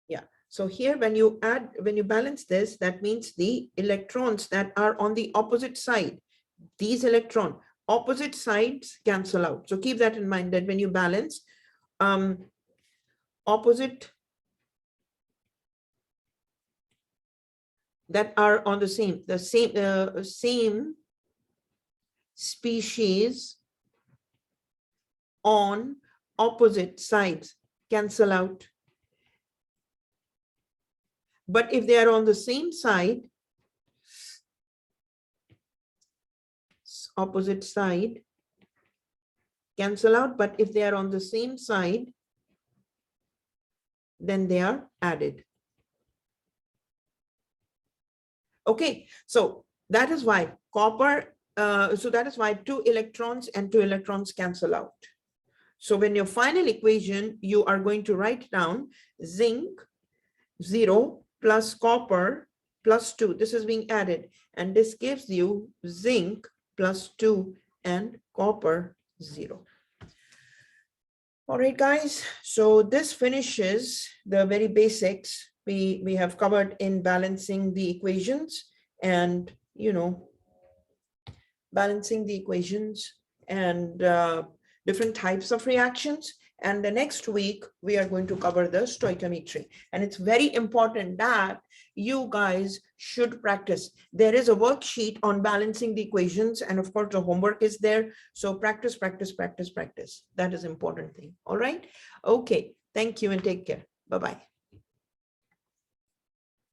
Yeah, so here when you balance this, that means the electrons that are on the opposite side, these electron opposite sides cancel out. So keep that in mind, that when you balance, opposite that are on the same species on opposite sides cancel out. But if they are on the same side, opposite side cancel out, but if they are on the same side, then they are added. Okay, so that is why copper, so that is why 2 electrons and 2 electrons cancel out. So when your final equation, you are going to write down zinc 0 plus copper plus 2. This is being added, and this gives you zinc plus 2 and copper 0. All right, guys, so this finishes the very basics we have covered in balancing the equations and, balancing the equations and different types of reactions. And the next week, we are going to cover the stoichiometry. And it's very important that you guys should practice. There is a worksheet on balancing the equations. And of course, the homework is there. So practice, practice, practice, practice. That is an important thing. All right. Okay. Thank you and take care. Bye-bye.